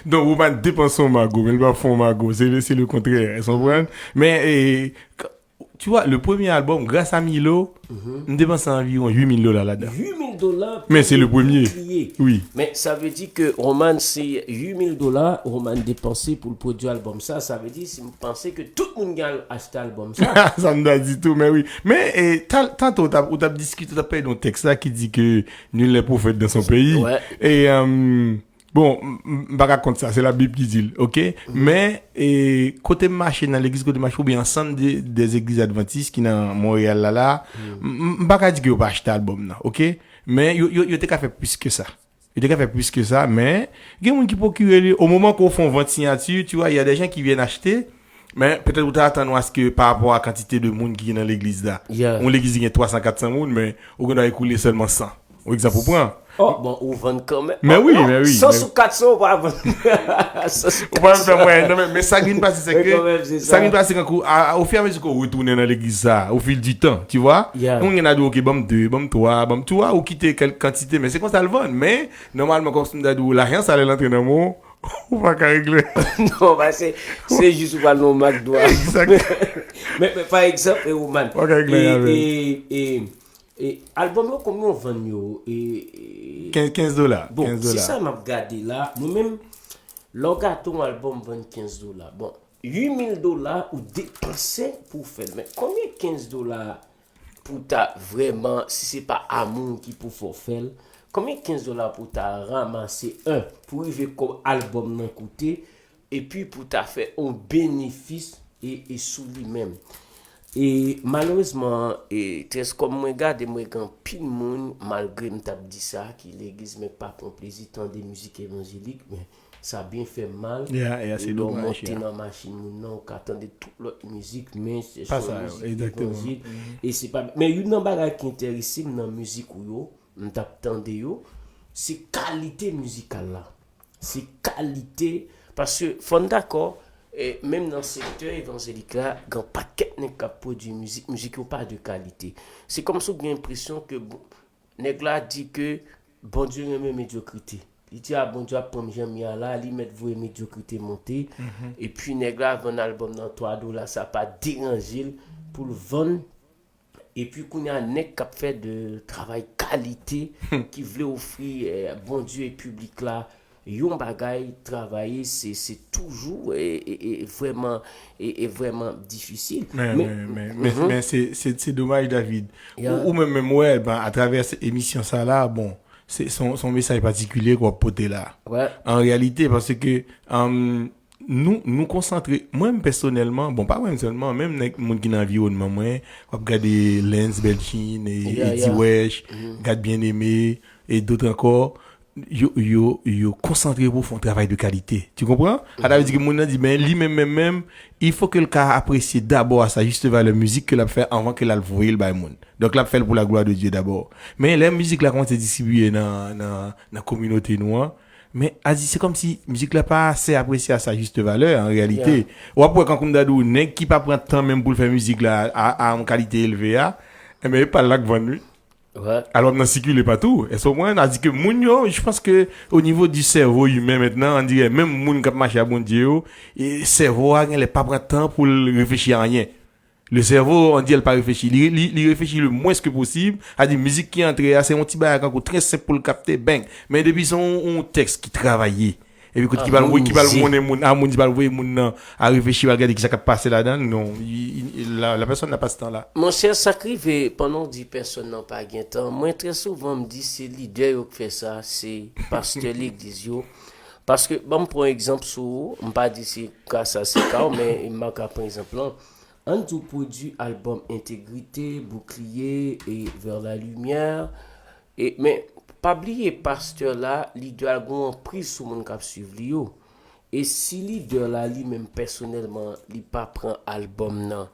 Donc, Oman dépense son mago, mais il va font mago. C'est le contraire. Mais, tu vois, le premier album, grâce à Milo, on dépense environ $8,000 là-dedans. $8,000? Mais c'est le premier. Oui. Mais ça veut dire que Roman, c'est $8,000, Roman dépensé pour le produit album. Ça veut dire, si vous pensez que tout le monde a acheté l'album, ça. Ça me a dit tout, mais oui. Mais, tantôt, on t'a discuté, on t'a payé un texte là qui dit que nul n'est prophète dans son pays. Ouais. Et, Bon, pas raconte ça, c'est la Bible qui dit, ok? Mais, côté marché dans l'église, côté marché, ou bien ensemble des églises adventistes qui dans Montréal là, pas dire que vous pas acheter l'album, là, ok? Mais, yo t'es qu'à faire plus que ça. Yo t'es qu'à faire plus que ça, mais, il y a des gens qui procurent, au moment qu'on fait vente signature, tu vois, il y a des gens qui viennent acheter, mais peut-être vous attendez à ce que par rapport à la quantité de monde qui est dans l'église là. Yeah. On l'église il y a 300, 400 monde, mais, on doit écouler seulement 100. Ou exemple, pour prendre. Oh, bon, on vend quand même. Mais oui, mais oui. 100 ou 400, on va vendre. 100 ou On va me 400. faire moyen. Non, mais ça qui me passe, c'est Mais quand même, c'est que, ça. ça qui me passe, c'est qu'au fur et à mesure qu'on retourne dans l'église, ça, au fil du temps, tu vois, Yeah. on y en a dit, ok, bon, 2, bon, 3, bon, tu vois, ou quitter quelle quantité, mais c'est comme ça le vend. Mais, normalement, comme on a dit, l'argent, ça allait l'entrer dans mon, on va qu'à régler. Non, bah, c'est juste pour nos McDo. Exact. mais par exemple, Oman. Ok, clair, Et album, là, combien on vend, yo? Et 15 dollars. bon, 15 c'est dollars. ça, m'a regardé là. Moi-même, le gâteau album vend 15 dollars. Bon, 8 000 dollars ou dépenser pour faire. Mais combien 15 dollars pour ta vraiment, si c'est pas amour qui pour faire, combien 15 dollars pour ta ramasser pour arriver comme album nan coûter et puis pour ta faire un bénéfice et sous lui-même. Et malheureusement, très comme moi regarde moi grand pile monde malgré me t'a dit ça qui l'église mais pas pour plaisir tant des musiques évangéliques mais ça a bien fait mal. Yeah, c'est dommage. Monter dans la machine non qu'attendait toute l'autre musique mais c'est Pas son ça, musique exactement. évangile. Et c'est pas mais une bagage qui intéresse dans musique ou yo, me t'attendais yo, c'est qualité musicale là. C'est qualité parce que faut d'accord. Et même dans le secteur évangélique là, il y a un paquet de produits musique ou pas de qualité. C'est comme ça que j'ai l'impression que nèg la dit que bon Dieu aime médiocrité. Il dit ah bon Dieu prend jamais là, il met vous médiocrité monter et puis nèg la vend un album dans 3 dollars, ça pas déranger pour le vendre. Et puis qu'on y a un nèg qui fait de travail qualité qui voulait offrir bon Dieu et public là yon bagay travailler c'est toujours vraiment difficile Mais c'est dommage, David. Yeah. Ou même, ouais, ben, à travers cette émission, ça là, bon, c'est son message particulier qu'on porter là. ouais En réalité, parce que, nous concentrer, moi-même personnellement, bon, pas moi seulement, même les gens qui dans l'environnement, moi, on regarde Lens Belchin et Eddie Wesh, Gad Bien Aimé, et d'autres encore, yo concentré pour faire un travail de qualité. Tu comprends? Ça veut dire que mon a dit, ben, lui-même, il faut que le cas apprécie d'abord à sa juste valeur musique que l'a fait avant que l'a voyer le monde. Donc, l'a fait pour la gloire de Dieu d'abord. Mais la musique là, comment c'est distribué dans la communauté noire, mais c'est comme si musique là pas assez appréciée à sa juste valeur en réalité. Ou après quand on dadou nèg qui pas prend temps même pour faire musique là à une qualité élevée mais pas là que vendre. ouais Alors on circule pas tout. Et au moins on a dit que moun yo, je pense que au niveau du cerveau humain maintenant on dirait même moun qui marche à bon Dieu, et cerveau il pas prend temps pour réfléchir à rien. Le cerveau, on dit, elle pas réfléchir. Il réfléchit le moins que possible. A dit, musique qui entre, c'est un petit bagage très simple pour le capter, bang. Mais depuis son texte qui travaillait. Et puis, qui va le moun à réfléchir, à regarder qui ça a passé là-dedans, non. La personne n'a pas ce temps-là. mon cher sacrivé pendant 10 personnes n'ont pas gain temps moi très souvent me dit c'est leader qui fait ça c'est pasteur l'église yo parce que bon pour exemple sur on pas dit c'est ça c'est cas mais il m'a par exemple là un tout produit album intégrité bouclier et vers la lumière et mais pas oublier pasteur là il doit avoir un prix sur mon cap suivre yo et si leader là lui même personnellement il pas prend album nan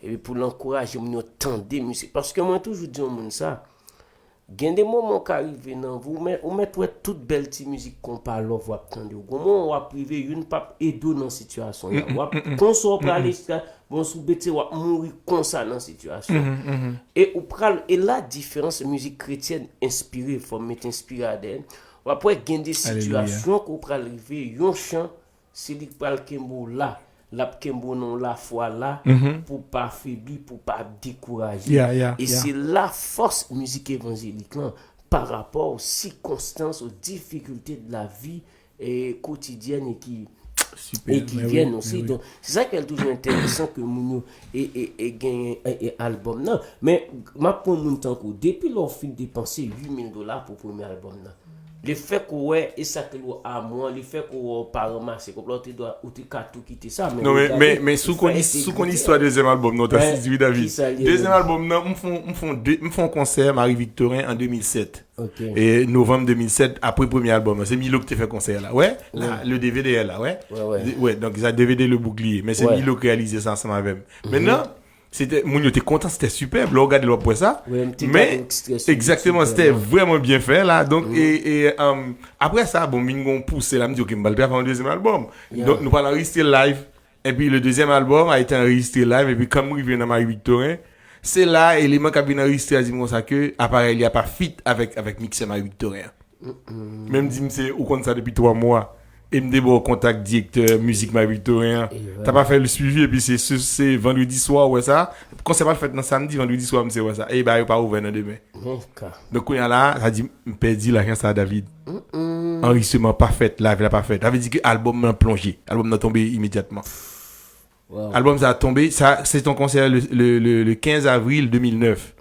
et puis pour l'encourager mon entendre musique parce que moi toujours dis au monde ça gen des moments qui arrivent nan vous mettre toute belle petite musique qu'on parle on va prendre au moment on va priver une pape et deux dans situation là quand on pour aller bon sous bête on mourir comme ça dans situation et ou pral et la différence musique chrétienne inspirée faut mettre inspiré à d'elle ou après gen des situations qu'on pral arriver yon chant c'est li pral kembo là la kembo non la foi là pour pas faiblir pour pas décourager et c'est la force musique évangélique là par rapport aux circonstances aux difficultés de la vie et quotidienne et qui Super, et qui viennent aussi oui. donc c'est ça qui est toujours intéressant que nous et gagne un album non mais ma pour mon temps depuis leur fin dépenser $8,000 pour premier album là Le fait qu'on ouais et ça que l'on a moins, le fait qu'on pas ramasser comme l'autre doit ou tu tout quitter ça mais sous qu'on histoire deuxième album non t'as dit David. Deuxième album non me font concert Marie-Victorin en 2007. Et novembre 2007 après premier album, c'est Milo qui fait concert là. Ouais, là, le DVD est là, ouais, donc ça DVD le bouclier, mais c'est Milo qui réalisé ça ensemble avec. Maintenant c'était mon était content, c'était superbe, là regardez le pour ça. Mais exactement, c'était vraiment bien fait là. Donc après ça bon Mingon poussé là me dit OK, me va faire un deuxième album. Donc nous allons enregistrer live et puis le deuxième album a été enregistré live et puis comme nous vient dans Marie-Victorin, c'est là élément qui a bien enregistré à dire ça que appareil il y a pas fit avec mixer Marie-Victorin. Même dit c'est au compte ça depuis 3 mois. Et me débo contact directeur musique Marie-Victorin. T'as pas fait le suivi et puis c'est vendredi soir ouais ça. Quand c'est pas fait dans samedi vendredi soir me c'est ouais ça. Et bah il pas ouvert dans demain. Donc quand il y a là, ça dit me perdu la rien ça David. Enregistrement parfait, live la parfait. Ça veut dire que album m'a plongé, album n'a tombé immédiatement. Album ça a tombé, ça c'est ton concert le 15 avril 2009.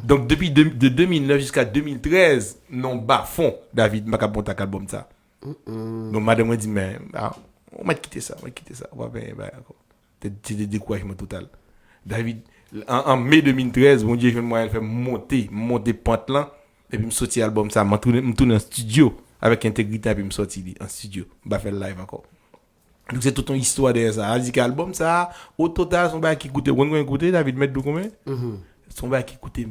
Donc depuis de 2009 jusqu'à 2013, non bas fond David m'a capté album ça. Donc madame m'a dit mais on va quitter ça, on va ben c'était découragement total. David en mai 2013, mon Dieu, moi elle fait monter pente là et puis me sortir album ça, me tourner en studio avec intégrité et puis me sortir en studio, va faire live encore. Donc c'est toute une histoire derrière ça. Elle dit qu'album ça au total son bail qui coûtait David mettre de combien son bail qui coûtait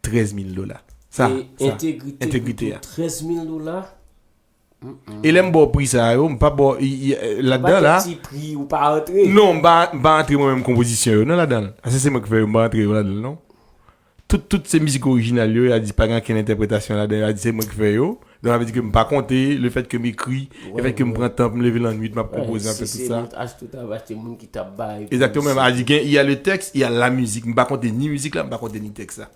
$13,000. Ça intégrité $13,000. Et l'aime bon prix ça yo pas bon là-dedans là petit prix ou pas entrer non pas entrer moi même composition non là-dedans c'est moi qui fais pas entrer là-dedans non toutes ces musiques originales yo a dit pas grand interprétation là-dedans a dit c'est moi qui fais yo donc ça veut dire que me pas compter le fait que m'écrit le fait que me prend temps me lever la nuit m'a proposer un peu tout ça exactement même a dit il y a le texte il y a la musique me pas compter ni musique là me pas compter ni texte ça.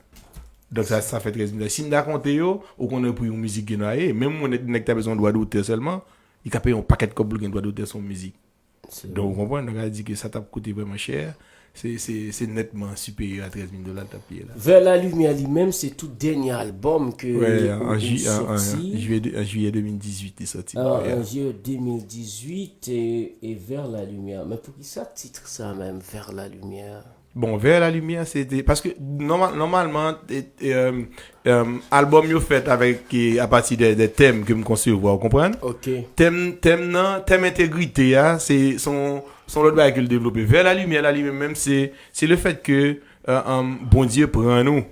Donc ça fait 13 si nous raconter yo ou qu'on a pris une musique qui noyé même on est besoin de droit d'auteur seulement il a payé un paquet de couple qui doit d'auteur son musique donc vous comprenez donc a dit que ça t'a coûté vraiment cher c'est nettement supérieur à $13,000 t'as payé là. Vers la lumière lui-même c'est tout dernier album que en juillet 2018 est sorti en juillet 2018 et Vers la lumière mais pour qui ça titre ça même Vers la lumière. Bon, Vers la lumière, c'était parce que normalement album yo fait avec à partir des thèmes que me concevoir, vous comprenez? OK. Thème intégrité c'est son l'autre bail que le développer. Vers la lumière même c'est le fait que bon Dieu prend nous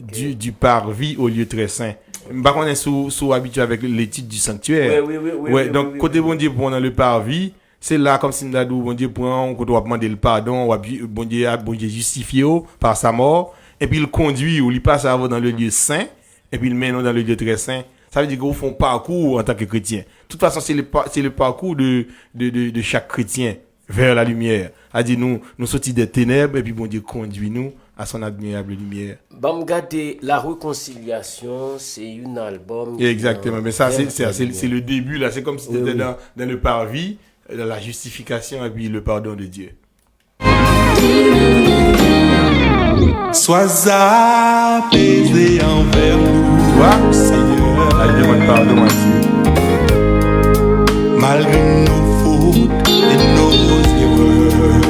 du parvis au lieu très saint. Par contre on est sous habitué avec les titres du sanctuaire. Oui, donc côté bon Dieu prend dans le parvis c'est là comme si nous bon Dieu prend qu'on doit demander le pardon bon Dieu justifié par sa mort et puis il conduit ou il passe avant dans le lieu saint et puis il met nous dans le lieu très saint. Ça veut dire qu'on fait un parcours en tant que chrétien. De toute façon c'est le parcours de chaque chrétien vers la lumière. A dit nous sortis des ténèbres et puis bon Dieu conduit nous à son admirable lumière. Bon regarder la réconciliation, c'est un album. Exactement, mais ça c'est le début là, c'est comme si c'était dans le parvis. La justification et puis le pardon de Dieu. Sois apaisé envers nous, toi, Seigneur. Elle demande pardon à Dieu. Malgré nos fautes et nos erreurs,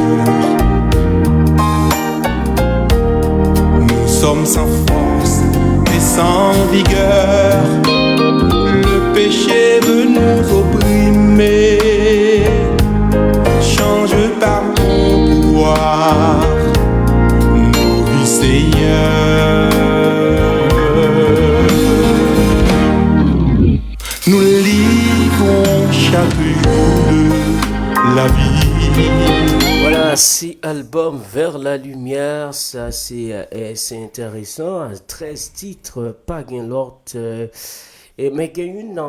nous sommes sans force et sans vigueur. Le péché veut nous opprimer. Change par ton pouvoir nos vies, Seigneur. Nous livrons chaque jour de la vie. Voilà, c'est album Vers la lumière, ça c'est intéressant, 13 titres, pas gain l'autre. Mais il y a une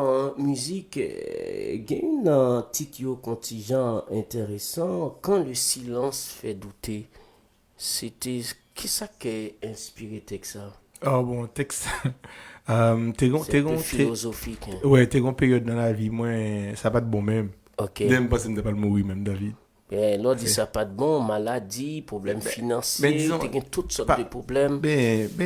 musique, il y a une titre contingent intéressant. Quand le silence fait douter, c'était qu'est-ce qui a inspiré texte ça? Oh bon, texte. C'est philosophique. Ouais, t'es une période dans la vie, moi, ça pas de bon même. OK. Même pas ça ne pas le mourir même David. L'autre dit ça pas de bon, maladie, problème financier, disons, t'as toutes sortes pas- de problèmes.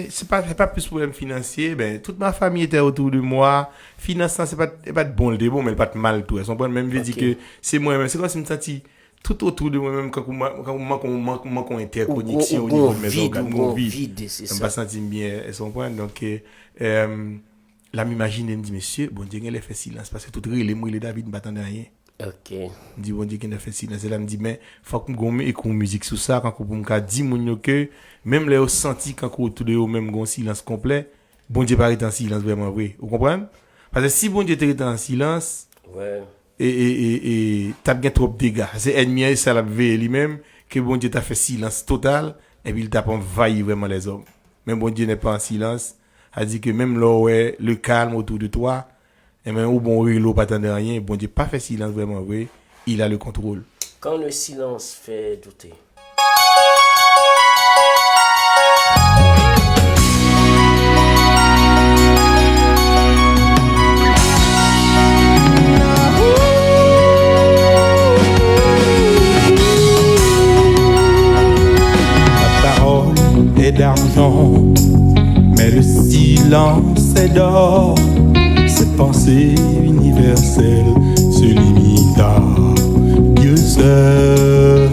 C'est pas plus problème financier. Toute ma famille était autour de moi. Financement, c'est pas de bon, le bon, mais pas de mal tout. Elles sont pas même veut dire que c'est moi-même. C'est comme si je me sentis tout autour de moi-même quand on interconnexion au niveau de mes organes. Mon vide, c'est ça. Je ça. me sentis bien à son point. Donc, là, m'imagine, il me dit, monsieur, bon Dieu, il a fait silence parce que tout les mots, les David, ne m'attendait rien. Ok. Je dis, bon Dieu, qu'il a fait silence. Et là, me dit, mais, faut qu'on gomme et qu'on musique sur ça, quand on peut dire, mon que, même les senti quand on autour de eux, même gon silence complet, bon Dieu, pas en silence, vraiment vrai. Vous comprenez? Parce que si bon Dieu était en silence, Ouais. et t'as bien trop de dégâts. C'est ennemi, ça l'a veillé lui-même, que bon Dieu t'a fait silence total, et puis il t'a pas envahi vraiment les hommes. Mais bon Dieu n'est pas en silence. A dit que même là où est le calme autour de toi, et même où bon l'eau pas t'entendre rien, bon Dieu pas fait silence vraiment vrai, il a le contrôle. Quand le silence fait douter. La parole est d'argent, mais le silence est d'or. Cette pensée universelle se limite à Dieu seul,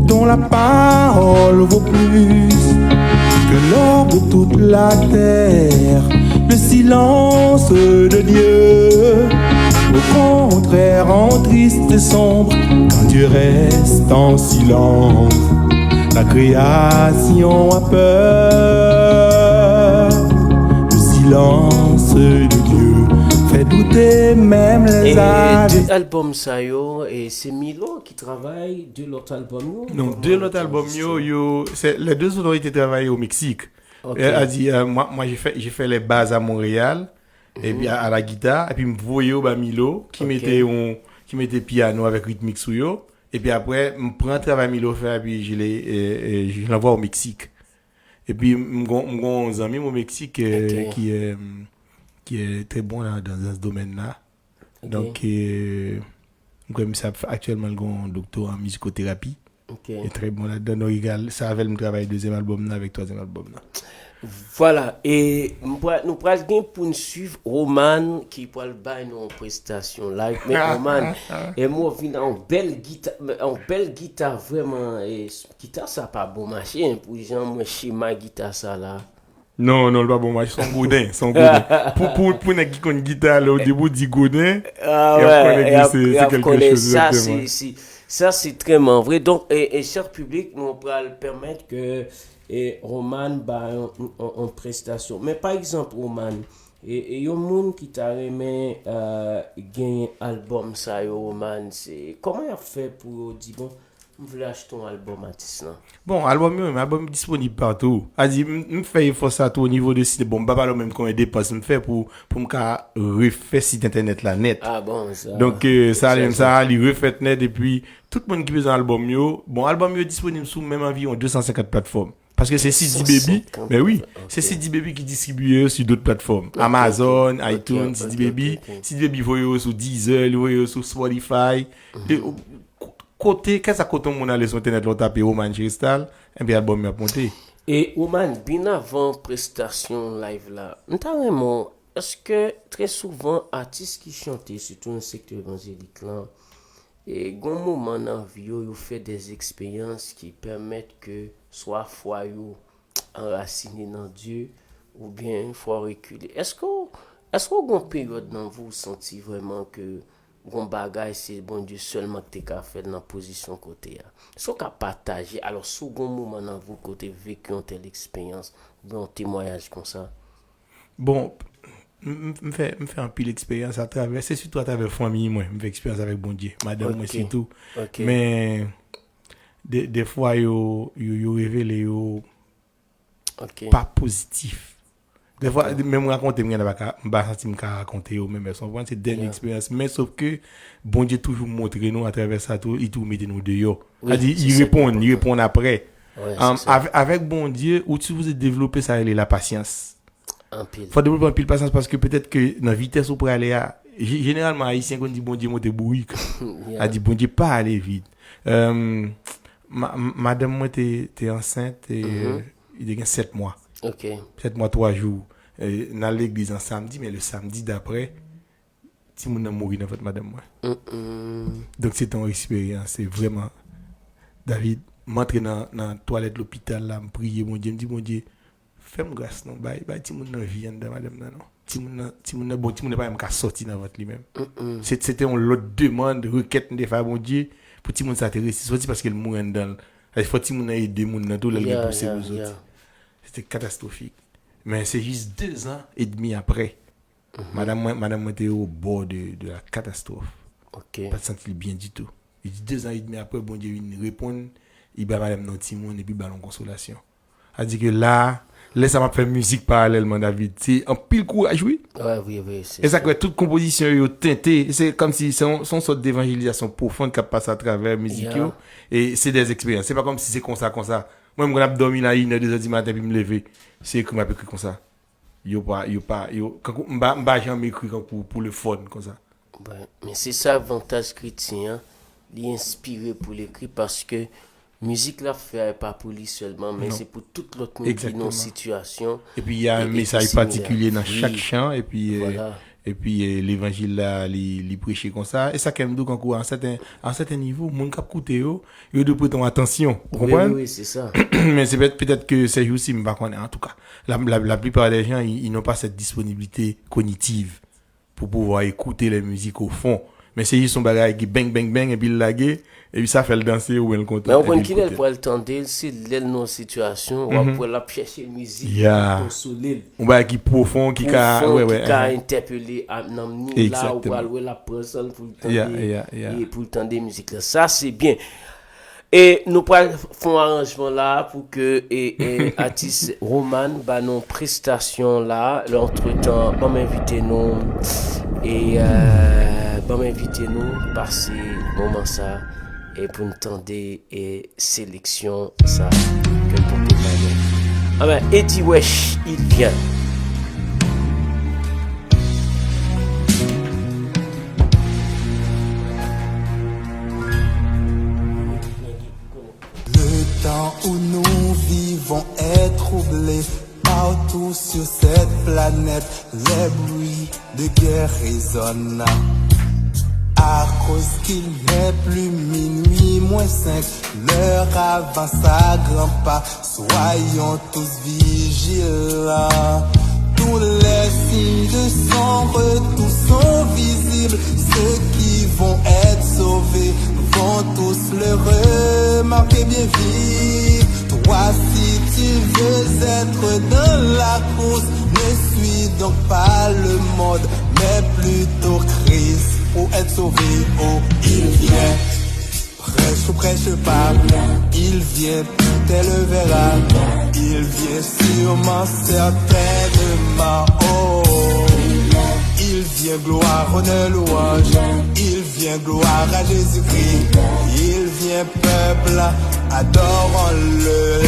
dont la parole vaut plus que l'or de toute la terre. Le silence de Dieu, au contraire, rend triste et sombre quand Dieu reste en silence. La création a peur. Le silence de Dieu fait douter même les Et âges. deux albums ça yo, et c'est Milo qui travaille de l'autre album yo. Non, deux autres albums, c'est les deux autres ont été travaillés au Mexique. Ok. Elle a dit, moi j'ai fait les bases à Montréal, et puis à la guitare, et puis me voyais au Milo, qui mettait piano avec rythmique sous yo, et puis après, me prend travail Milo faire, et puis je l'envoie au Mexique. Et puis, mon ami au Mexique, Ok. qui est très bon là, dans ce domaine-là. Ok. Donc, comme ça, actuellement, un docteur en musicothérapie. Ok. Il est très bon là-dedans. Donc, ça avait le travail deuxième album là, avec troisième album là. Voilà, et nous prenons pour nous suivre Roman qui peut le bailler nos prestations live. Mais Roman, et moi, je viens en belle guitare, vraiment. Et guitare, ça pas bon marché, hein, pour les gens, moi, chez ma guitare, ça là. Non, le pas bon match, son goudin. Pour une qui connaît guitare, là, au début, dit goudin. Ah et ouais, après, c'est quelque chose. ça, exactement. ça, c'est très vrai. Donc, et cher public, nous, on pourra le permettre que Roman bah en prestation. Mais par exemple, Roman, et y a un monde qui t'a aimé gagner album ça, Roman, c'est comment il a fait pour dire bon, je voulais acheter un album artiste là. Bon, album disponible partout. A dit, me fait effort ça tout au niveau de site. Bon, pas le même qu'on dépense, me fait pour me refaire site internet là net. Ah bon, ça. Donc, ça, il refait net, et puis, tout le monde qui veut un album album est disponible sous même environ 250 plateformes. Parce que c'est CD Baby, mais oui, c'est CD Baby qui distribue sur d'autres plateformes. Amazon, iTunes, CD Baby. CD Baby, vous voyez sur Deezer, vous voyez sur Spotify. Côté, qu'est-ce que quand on allait sur internet, on tape Roman Cristal, et bien l'album est monté. Et Roman, bien avant prestation live là, notamment, est-ce que très souvent, artistes qui chantent, surtout dans le secteur évangélique là, et gon moment dans la vie, ils fait des expériences qui permettent que soit foi yo enraciné dans Dieu ou bien faut reculer. Est-ce qu'on a une période dans vous senti vraiment que bon bagage c'est bon Dieu seulement que t'es qu'à faire dans la position côté là. Est-ce qu'on a partagé alors second moment dans vous côté vécu une telle expérience ou bien un témoignage comme ça. Bon, me fait un pile expérience à travers, c'est surtout à travers famille moi, me fait expérience avec bon Dieu, madame moi surtout. Okay. Mais des fois yo révélé yo pas positif. Des fois même raconter moi pas senti me raconter yo même son point c'est dernière expérience, mais sauf que bon Dieu toujours montrer nous à travers ça tout, il tout mettre nous dehors. Il répond après. Ouais, avec bon Dieu où tu vous développer ça la patience. Un pile. Faut développer un pile patience parce que peut-être que dans vitesse où pour aller généralement, haïtien, quand on dit bon Dieu, monte bourrique. Yeah. A dit bon Dieu, pas aller vite. Madame, moi, t'es enceinte et il y a 7 mois. OK. 7 mois, 3 jours. Dans l'église en samedi, mais le samedi d'après, si mon a mouru dans votre madame, moi. Donc, c'est ton expérience. C'est vraiment. David, m'entrer dans la toilette de l'hôpital, là, me prier, mon Dieu, me dit, mon Dieu, fais-moi grâce, non, bye, si mon a vie dans madame, non. Si mon a bon, si mon a pas même qu'à sortir dans votre lui-même. C'était une autre demande, requête de faire, mon Dieu, pour si mon s'intéresser, soit parce qu'il mourit dans. Il faut que mon a aidé, mon a tout, là, il pousser aux autres. C'était catastrophique. Mais c'est juste 2 ans et demi après. Madame était au bord de la catastrophe. OK. Pas de sentir bien du tout. Il dit 2 ans et demi après, bon Dieu, il répond, il bat madame dans Timon et puis ballon consolation. A dit que là, ça m'a fait musique parallèlement, David. C'est un pile courage, oui. Ouais, oui. Et ça que toute composition est teintée. C'est comme si c'est une sorte d'évangélisation profonde qui passe à travers la musique. Yeah. Et c'est des expériences. C'est pas comme si c'est comme ça. Moi, je me dormi là, 1h, 2h du matin, puis me lever. C'est écrit, m'a écrit comme ça. Quand m'a jamais écrit pour le fun, comme ça. Ouais. Mais c'est ça l'avantage chrétien, il est inspiré pour l'écrit parce que musique là fait pas pour lui seulement, mais c'est pour toute l'autre monde qui est dans une situation. Et puis il y a un message particulier dans chaque chant, et puis voilà. L'évangile là, il prêcher comme ça. Et ça quand même donc encore à un certain niveau, mon cap écouter yo doit prêter attention. Vous comprenez? Oui, c'est ça. Mais c'est peut-être que c'est aussi me pas connaître en tout cas. La plupart des gens ils n'ont pas cette disponibilité cognitive pour pouvoir écouter la musique au fond. Mais c'est juste son bagage qui bang bang bang et puis il laguer et puis ça fait le danser ou le content. Mais on connaît qu'il est pour le tendre, si l'elle dans situation, on peut la chercher musique consoler. On va qui profond qui ca interpeller nous là où la personne pour le pour le temps des musiques là. Ça c'est bien. Et nous faisons un arrangement là pour que artiste Roman bah nos prestations là, l'entretemps va m'inviter nous et va m'inviter nous passer moment ça et pour nous tendre et sélection ça que pour nous. Ah ben Eddie Wesh, il vient. Le temps où nous vivons est troublé. Partout sur cette planète, les bruits de guerre résonnent. À cause qu'il n'est plus minuit moins 5, l'heure avance à grands pas. Soyons tous vigilants. Tous les signes de son retour sont visibles. Ceux qui vont être sauvés vont tous le remarquer bien vite. Toi, si tu veux être dans la course, ne suis donc pas le mode, mais plutôt Christ pour être sauvé. Oh, il vient, prêche ou prêche pas, il vient, tout est le verra. Il vient sûrement certainement. Oh, il vient gloire, honneur, louange. Il vient gloire à Jésus-Christ. Il vient peuple, adorons-le.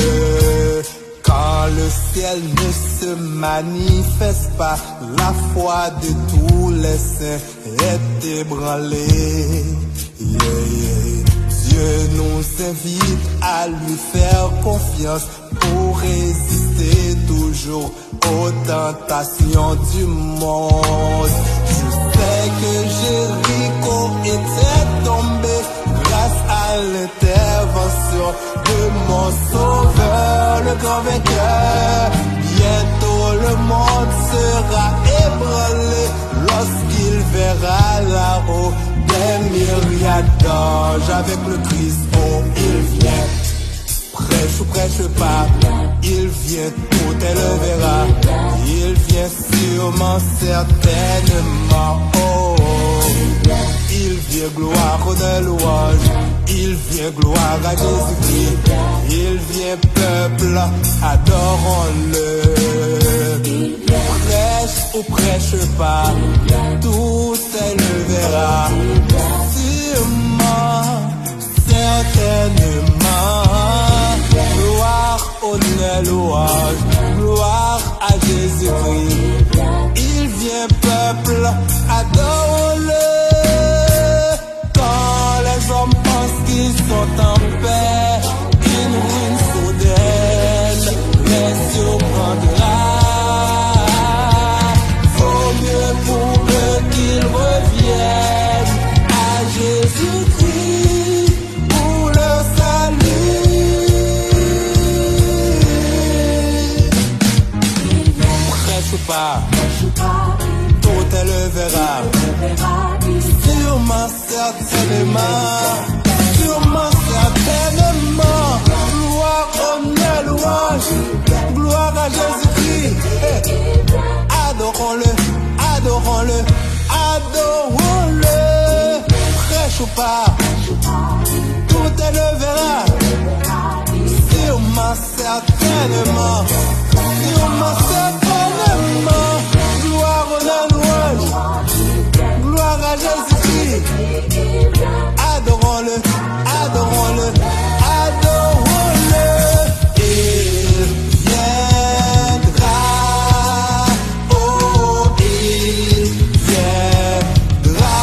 Quand le ciel ne se manifeste pas, la foi de tous les saints est ébranlée. Dieu nous invite à lui faire confiance pour résister toujours aux tentations du monde. Je sais que Jéricho était tombé grâce à l'intervention de mon sauveur, le grand vainqueur. Bientôt le monde sera ébranlé lorsqu'il verra là-haut des myriades d'anges avec le Christ. Oh, il vient. Prêche ou prêche pas, il vient, tout elle le verra. Il vient sûrement certainement. Oh, il vient gloire, honneur, louange. Il vient gloire à Jésus-Christ. Il vient peuple, adorons-le. Prêche ou prêche pas, tout elle le verra. Sûrement, certainement. Gloire, honneur, louange, gloire à Jésus-Christ. Il vient peuple, adore. louange. Gloire à Jésus-Christ. Adorons-le, adorons-le, adorons-le. Prêche ou pas, tout élevera. Sûrement, certainement, sûrement, certainement. Gloire à la louange, gloire à Jésus-Christ. Adorons-le, adorons-le, adorons-le. Il viendra, oh, il viendra.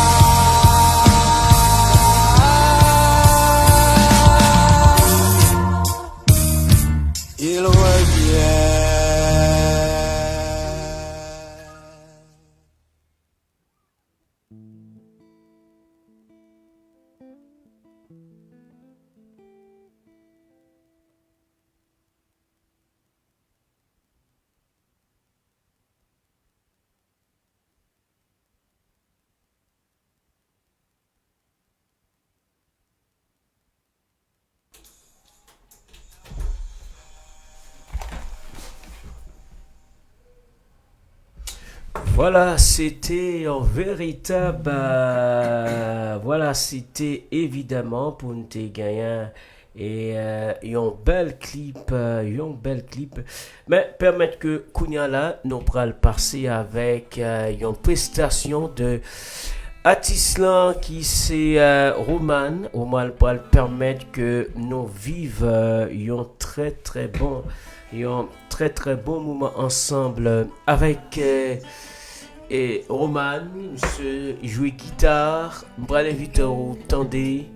Il revient. Voilà, c'était un véritable. Voilà, c'était évidemment pour nous gagner et un bel clip, Mais permettre que Kounia là, nous pourrons passer avec une prestation de Atislan qui c'est Roman. Roman pour permettre que nous vivions un très très bon moment ensemble avec. Et Roman, se jouer guitare, bras invité au tendez,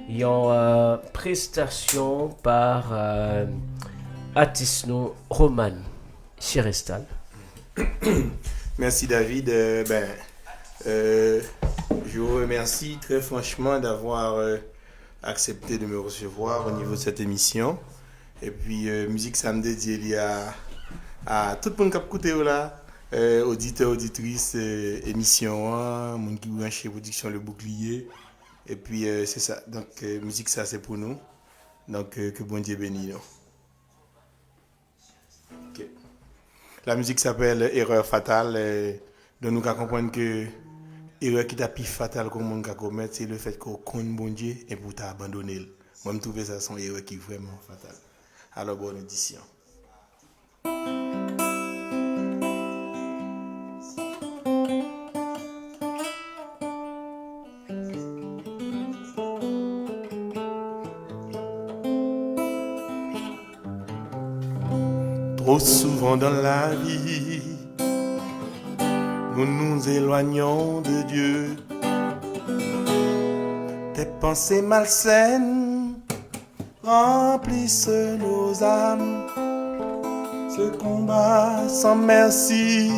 il y a une prestation par Atisno Roman, Chirestal. Merci David. Je vous remercie très franchement d'avoir accepté de me recevoir au niveau de cette émission. Et puis, Musique Samedi dédiée à tout le monde qui a écouté là. Auditeurs, auditrices, émission, monde qui branche production Le Bouclier. Et puis c'est ça. Donc musique ça c'est pour nous. Donc que bon Dieu bénisse nous. Okay. La musique s'appelle Erreur fatale. Donc nous comprenons que erreur qui t'a plus fatale qu'on monde commettre, c'est le fait qu'on connaît bon Dieu et pour t'abandonner. Moi je trouve ça son erreur qui est vraiment fatale. Alors bonne audition. Trop souvent dans la vie, nous nous éloignons de Dieu. Tes pensées malsaines remplissent nos âmes. Ce combat sans merci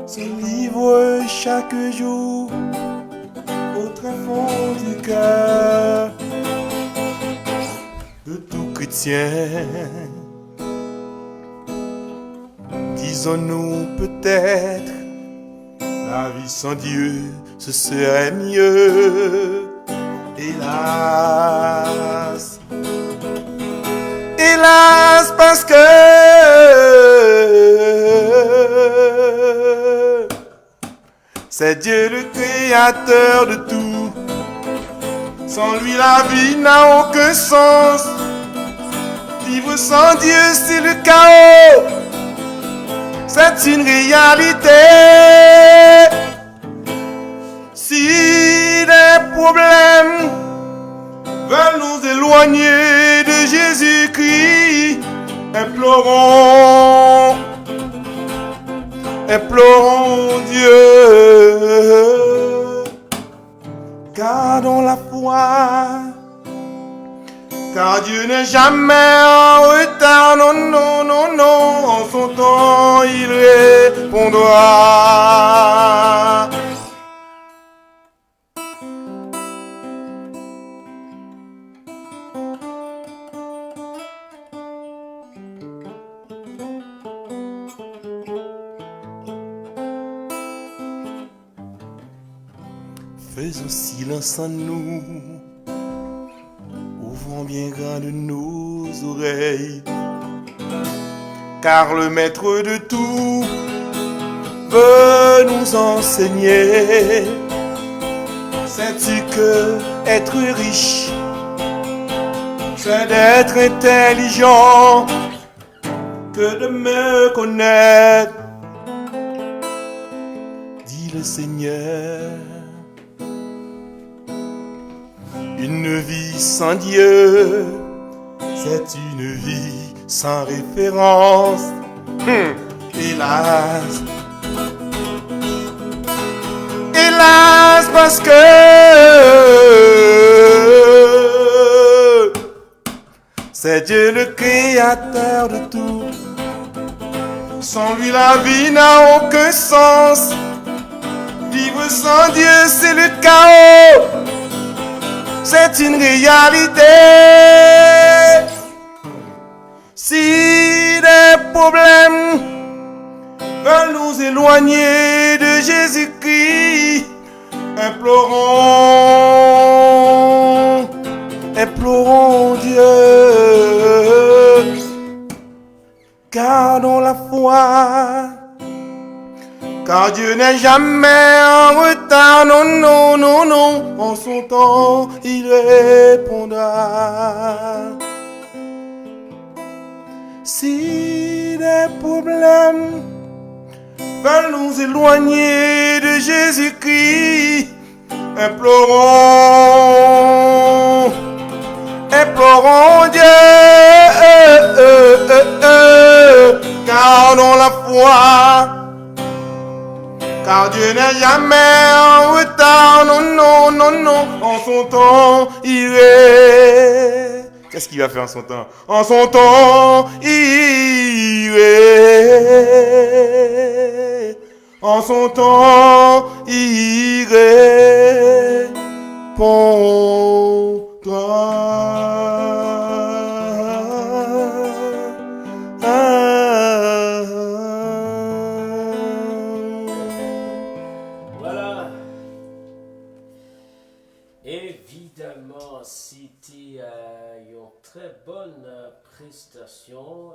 se livre chaque jour au très fond du cœur de tout chrétien. Disons-nous peut-être, la vie sans Dieu, ce serait mieux. Hélas, hélas, parce que c'est Dieu le créateur de tout. Sans lui, la vie n'a aucun sens. Vivre sans Dieu, c'est le chaos. C'est une réalité. Si des problèmes veulent nous éloigner de Jésus-Christ, implorons Dieu. Gardons la foi, car Dieu n'est jamais en retard, non, non, non, non, en son temps il répondra. Faisons silence en nous, ouvrons bien grand nos oreilles car le maître de tout veut nous enseigner. Sais-tu que être riche, c'est d'être intelligent, que de me connaître, dit le Seigneur. Une vie sans Dieu, c'est une vie sans référence. Hélas, hélas, parce que c'est Dieu le créateur de tout. Sans lui la vie n'a aucun sens. Vivre sans Dieu c'est le chaos. C'est une réalité. Si des problèmes veulent nous éloigner de Jésus-Christ, implorons, implorons Dieu. Gardons la foi, car Dieu n'est jamais en retard, non, non, non, non. En son temps, il répondra. Si des problèmes veulent nous éloigner de Jésus-Christ, implorons, implorons Dieu. Gardons la foi, car Dieu n'est jamais en retard, non, non, non, non. En son temps, il est. Qu'est-ce qu'il va faire en son temps? En son temps, il est. En son temps, il répondra. Évidemment, c'était une très bonne prestation.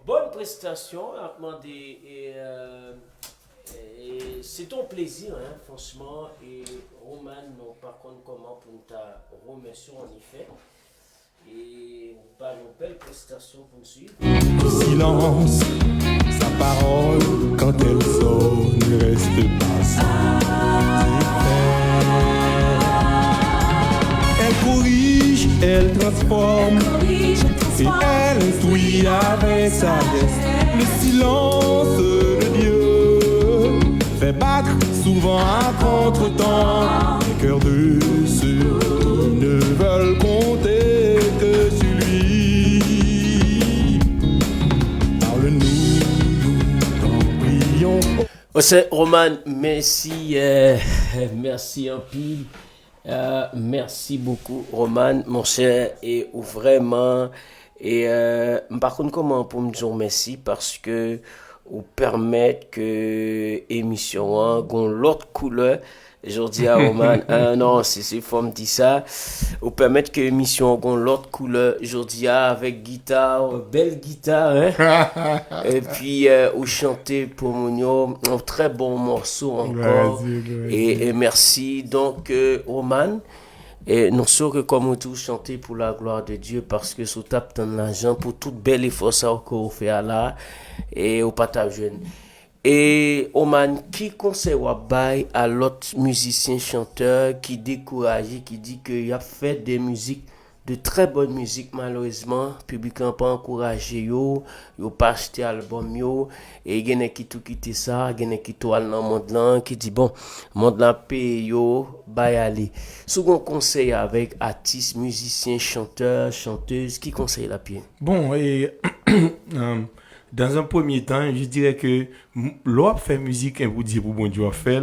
Bonne prestation, à demander. Et c'est ton plaisir, hein, franchement. Et Roman, non, par contre, comment pour nous remercier en effet. Et on parle une belle prestation pour nous suivre. Silence, sa parole, quand elle sonne, ne reste pas sans effet. Elle corrige, elle transforme, et elle instruit avec sagesse. Le silence de Dieu fait battre souvent à contre-temps les cœurs de ceux qui ne veulent compter que sur lui. Parle-nous, t'en prions. C'est Roman, merci, merci en pile. Merci beaucoup Roman, mon cher, et vraiment, et par contre comment pour me dire merci parce que vous permettre que émission ait l'autre couleur. Je dis à Roman, non, c'est forme dit ça. Vous permettre que l'émission ait l'autre couleur. Je dis avec guitare, belle guitare, hein? Et puis vous chantez pour mon un très bon morceau encore. Et merci donc Roman. Et nous sommes que comme tout chanter pour la gloire de Dieu parce que sous tape dans l'argent pour toute belle effort ça que vous faites là et au partage jeune. Et Oman, qui conseille à l'autre musicien chanteur qui décourage, qui dit qu'il a fait des musiques, de très bonnes musiques, malheureusement, le public n'a pas encouragé, il n'a pas acheté l'album, et il y a qui tout quitté ça, il y a qui tout allé dans le monde là, qui dit bon, le monde là paye, bah y aller. Second conseil avec artistes, musiciens, chanteurs, chanteuses, qui conseille la pied? Bon, et dans un premier temps, je dirais que l'on fait musique et vous dire pour bon Dieu faire.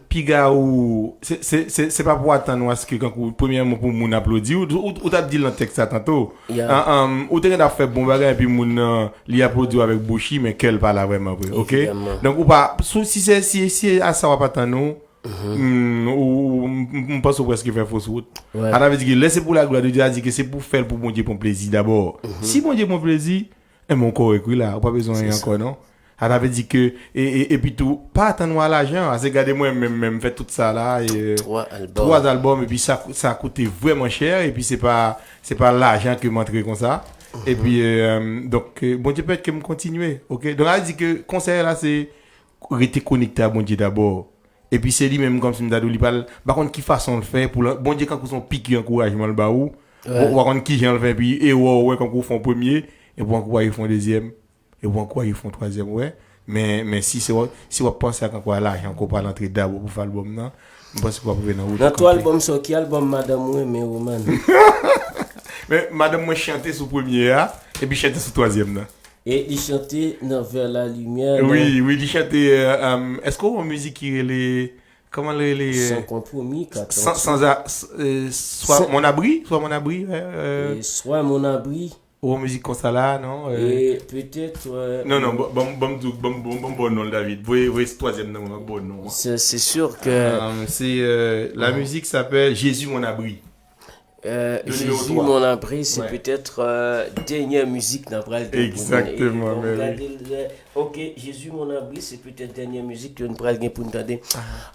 Puis gars ou c'est pas pour attendre à ce que quand premièrement pour moun applaudir ou t'as dit dans le texte ça tantôt. Ou t'as fait bon bagage et puis moun li applaudir avec bouchi mais qu'elle pas là vraiment vrai. OK? Donc ou pas si à ça va pas attendre on pense presque faire fausse route. On avait dit que laissez pour la gloire de Dieu, a dit que c'est pour faire pour mon Dieu pour plaisir d'abord. Si mon Dieu pour plaisir, et mon corps est là, pas besoin rien encore non. On avait dit que et puis tout pas attendre à l'argent, c'est garder moi même fait tout ça là et 3 albums et puis ça a coûté vraiment cher et puis c'est pas l'argent que m'entrer comme ça. Et puis donc bon Dieu peut-être que me continuer. OK. Donc on a dit que concert là c'est rester connecté à bon Dieu d'abord. Et puis c'est lui même comme si m'dadou li parle par contre qui façon le faire pour bon Dieu quand son pique encouragement le baou. Par contre qui j'en le fait puis et ouais quand on font premier et pour quoi ils font deuxième et pour quoi ils font troisième ouais. Mais si on pense à quoi l'argent qu'on pas l'entrée d'abord pour faire l'album non, je pense qu'on va venir dans route. Dans toi album sur qui album madame ouais mais Roman. Mais madame moi chanter sur premier et puis chanter sur troisième là. Et il chantait vers la lumière. Oui, il chantait est-ce qu'on a musique qui les comment les sans compromis soit mon abri soit mon abri ou musique comme ça là non et peut-être non bon nom David oui troisième nom bon nom c'est sûr que c'est la musique s'appelle Jésus mon abri. Jésus mon abri c'est peut-être dernière musique d'après exactement OK Jésus mon abri c'est peut-être dernière musique que nous prenons pour nous entendre.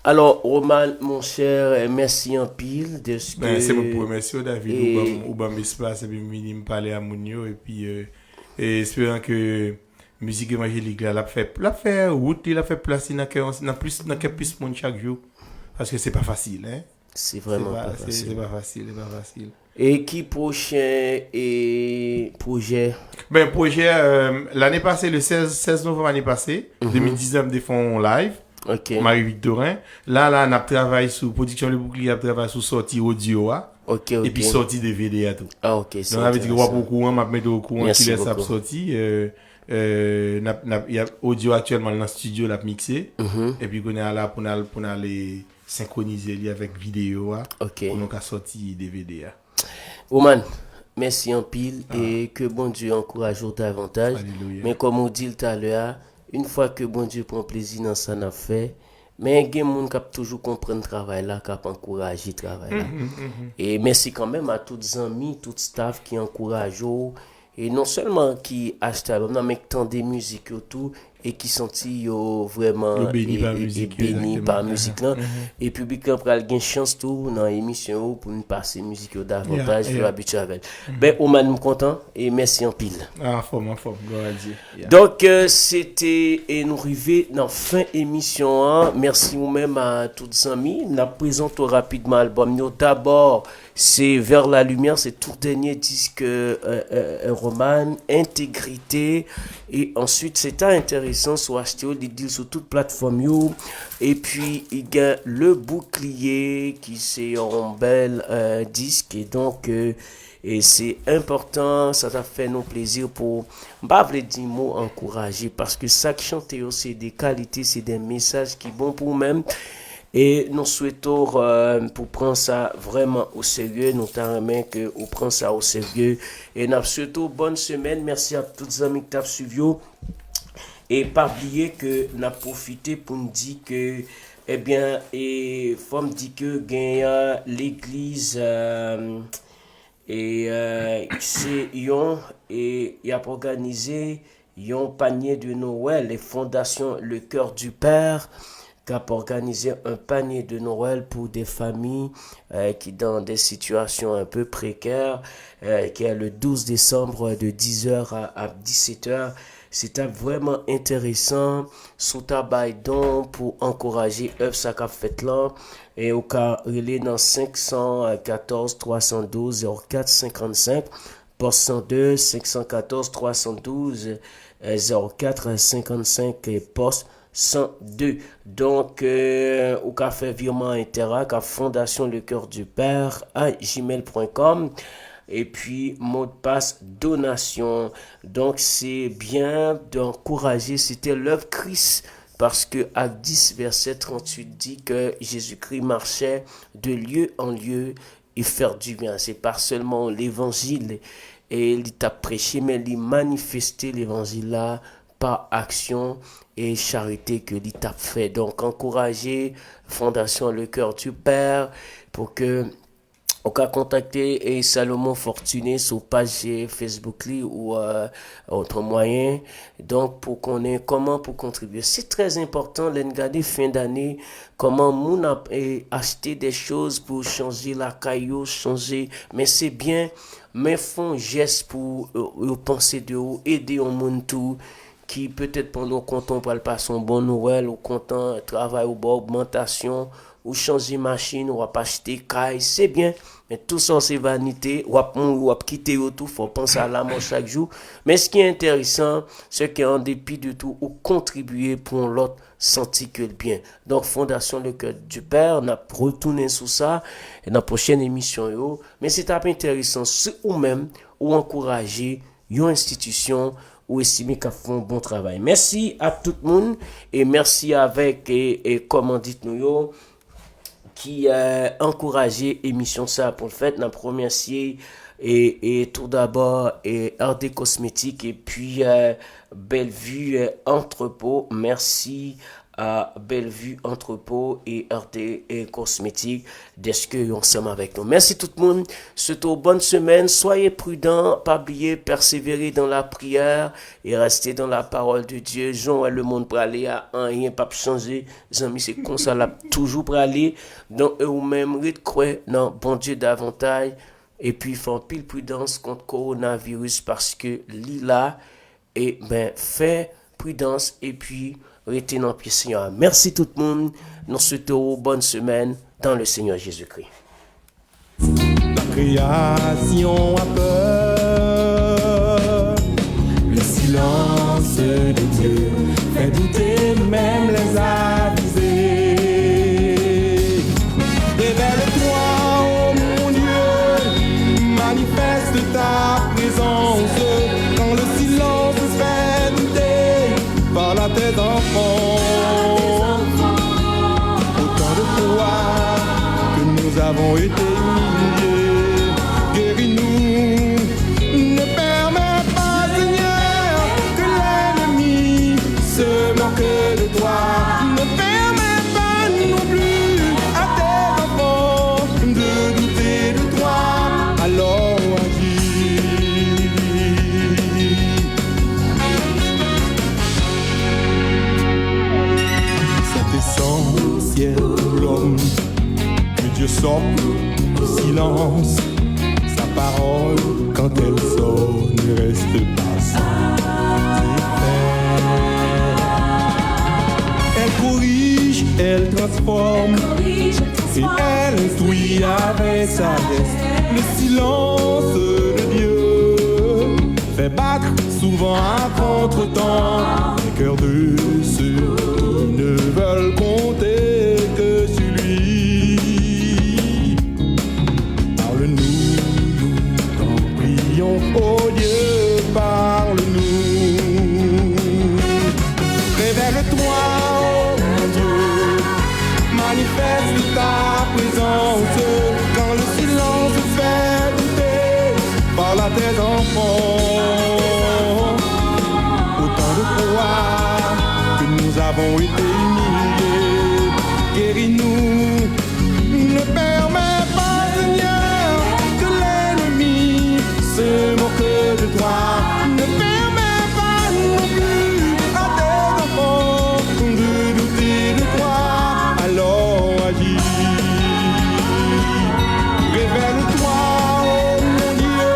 Alors Roman mon cher merci en pile de ce que c'est mon remercier David ou bam espace et puis me parler à Mounio et puis et espérant que musique évangélique là fait route il a fait place dans plus monde chaque jour parce que c'est pas facile hein. C'est vraiment pas facile. C'est pas facile. Et qui prochain et projet? Projet l'année passée le 16 novembre l'année passée 2019 des fonds live. OK. Marie-Victorin. Là on a travaillé sur production le bouclier, on a travaillé sur sortie audio OK. Et puis sortie DVD à tout. Ah OK. Donc on avait dit qu'on va beaucoup m'a mettre au courant qui laisse ça sortie il y a audio actuellement dans le studio l'a mixé et puis on est là pour aller synchroniser li avec vidéo pour nous qu'a sorti DVD. Oman, merci en pile et que bon Dieu encourage davantage. Alléluia. Mais comme on dit tout à l'heure, une fois que bon Dieu prend plaisir dans ça n'a fait, mais il y a des gens qui toujours comprendre le travail là, qui encourager le travail là. Et merci quand même à tous les amis, tout le staff qui encourage et non seulement qui achètent l'album mais qui entendent des musiques autour et qui sont vraiment bénis par la musique là et public après a une chance tout dans l'émission pour nous passer musique davantage sur l'habitude avec Oman nous content et merci en pile forme gloire à Dieu. Donc c'était et nous arriver dans fin émission merci vous-même à tous les amis n'a présenté rapidement l'album d'abord c'est Vers la lumière c'est tout dernier disque Roman Intégrité et ensuite c'est intéressant sur acheter des deals sur toute plateforme et puis il y a le bouclier qui c'est un bel disque et donc et c'est important ça t'a fait nos plaisir pour pas les 10 mots encourager parce que ça qui chante c'est des qualités c'est des messages qui bon pour même. Et nous souhaitons pour prendre ça vraiment au sérieux, notamment que vous prenez ça au sérieux. Et nous souhaitons bonne semaine. Merci à tous les amis qui t'ont suivi. Et pas oublier que nous avons profité pour nous dire que, eh bien, et faut me dire que l'église c'est et il a organisé un panier de Noël, les fondations Le Cœur du Père. A organisé un panier de Noël pour des familles qui dans des situations un peu précaires qui est le 12 décembre de 10h à 17h. C'était vraiment intéressant sous tabac donc pour encourager œuvre ça qu'a fait là et au cas relais dans 514 312 04 55 poste 102 514 312 04 55 et poste 102. Donc au café virement Interac à Fondation Le Cœur du Père à gmail.com et puis mot de passe donation. Donc c'est bien d'encourager, c'était l'œuvre Christ parce que Acte 10 verset 38 dit que Jésus-Christ marchait de lieu en lieu et faire du bien. C'est pas seulement l'évangile et il t'a prêché mais il manifestait l'évangile là par action et charité que l'État fait. Donc, encourager Fondation Le Cœur du Père pour que on peut contacter et Salomon Fortuné sur page Facebook ou autre moyen. Donc, pour qu'on ait comment pour contribuer. C'est très important, regarder fin d'année, comment on a acheté des choses pour changer la caillou, changer. Mais c'est bien, mais font geste pour penser de haut, aider au monde tout. Qui peut-être pendant qu'on on parle pas son bon Noël ou content travail ou bon augmentation ou changer machine ou pas acheter caille, c'est bien, mais tout ça c'est vanité, ou quitter tout, faut penser à la mort chaque jour. Mais ce qui est intéressant, c'est qu'en dépit de tout, ou contribuer pour l'autre sentir que le bien. Donc Fondation Le Cœur du Père, on a retourné sur ça dans la prochaine émission mais c'est intéressant si ou même ou encourager une institution ou estimer qu'elle fait un bon travail. Merci à tout le monde et merci avec et comment dites-nous qui a encouragé l'émission ça pour le fait. La première et tout d'abord RD Cosmétique et puis Bellevue Entrepôt. Merci à Bellevue Entrepôt et RD Cosmétique d'être ensemble avec nous. Merci tout le monde. Surtout bonne semaine. Soyez prudents. Pas oublier, persévérer dans la prière et rester dans la parole de Dieu. Jean le monde pour aller à rien pas changer. Les amis, c'est comme ça là toujours pour aller. Donc eux même croire non bon Dieu davantage et puis faire pile prudence contre coronavirus parce que là et fait prudence et puis restez dans le pied Seigneur. Merci tout le monde. Nous souhaitons bonne semaine dans le Seigneur Jésus-Christ. La création a peur. Le silence de Dieu fait douter même les avisés. Révèle-toi, oh mon Dieu, manifeste ta présence quand le silence fait douter. Parle à tes enfants, autant de fois que nous avons été humiliés. Guéris-nous, ne permets pas, Seigneur, que l'ennemi se moque de toi. Ne permets pas non plus à tes enfants de douter de toi. Alors agis. Essentiel pour l'homme, que Dieu sorte du silence. Sa parole, quand elle sort, ne reste pas sans effet. Elle corrige, elle transforme, et elle instruit avec sagesse. Le silence de Dieu fait battre souvent à contre-temps les cœurs de ceux ne veulent compter que sur lui. Parle-nous, nous t'en prions, oh Dieu, parle-nous. Révèle-toi, oh mon Dieu, manifeste ta présence quand le silence fait douter. Parle à tes enfants, autant de fois que nous avons été humiliés. Guéris-nous, ne permets pas, Seigneur, que l'ennemi se moque de toi. Ne permets pas non plus à tes enfants de douter de toi. Alors agis. Révèle-toi, oh mon Dieu,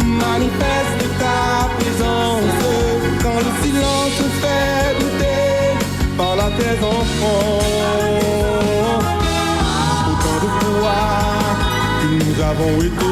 manifeste ta présence quand le silence fait douter. Parle à tes enfants, autant de fois que nous avons été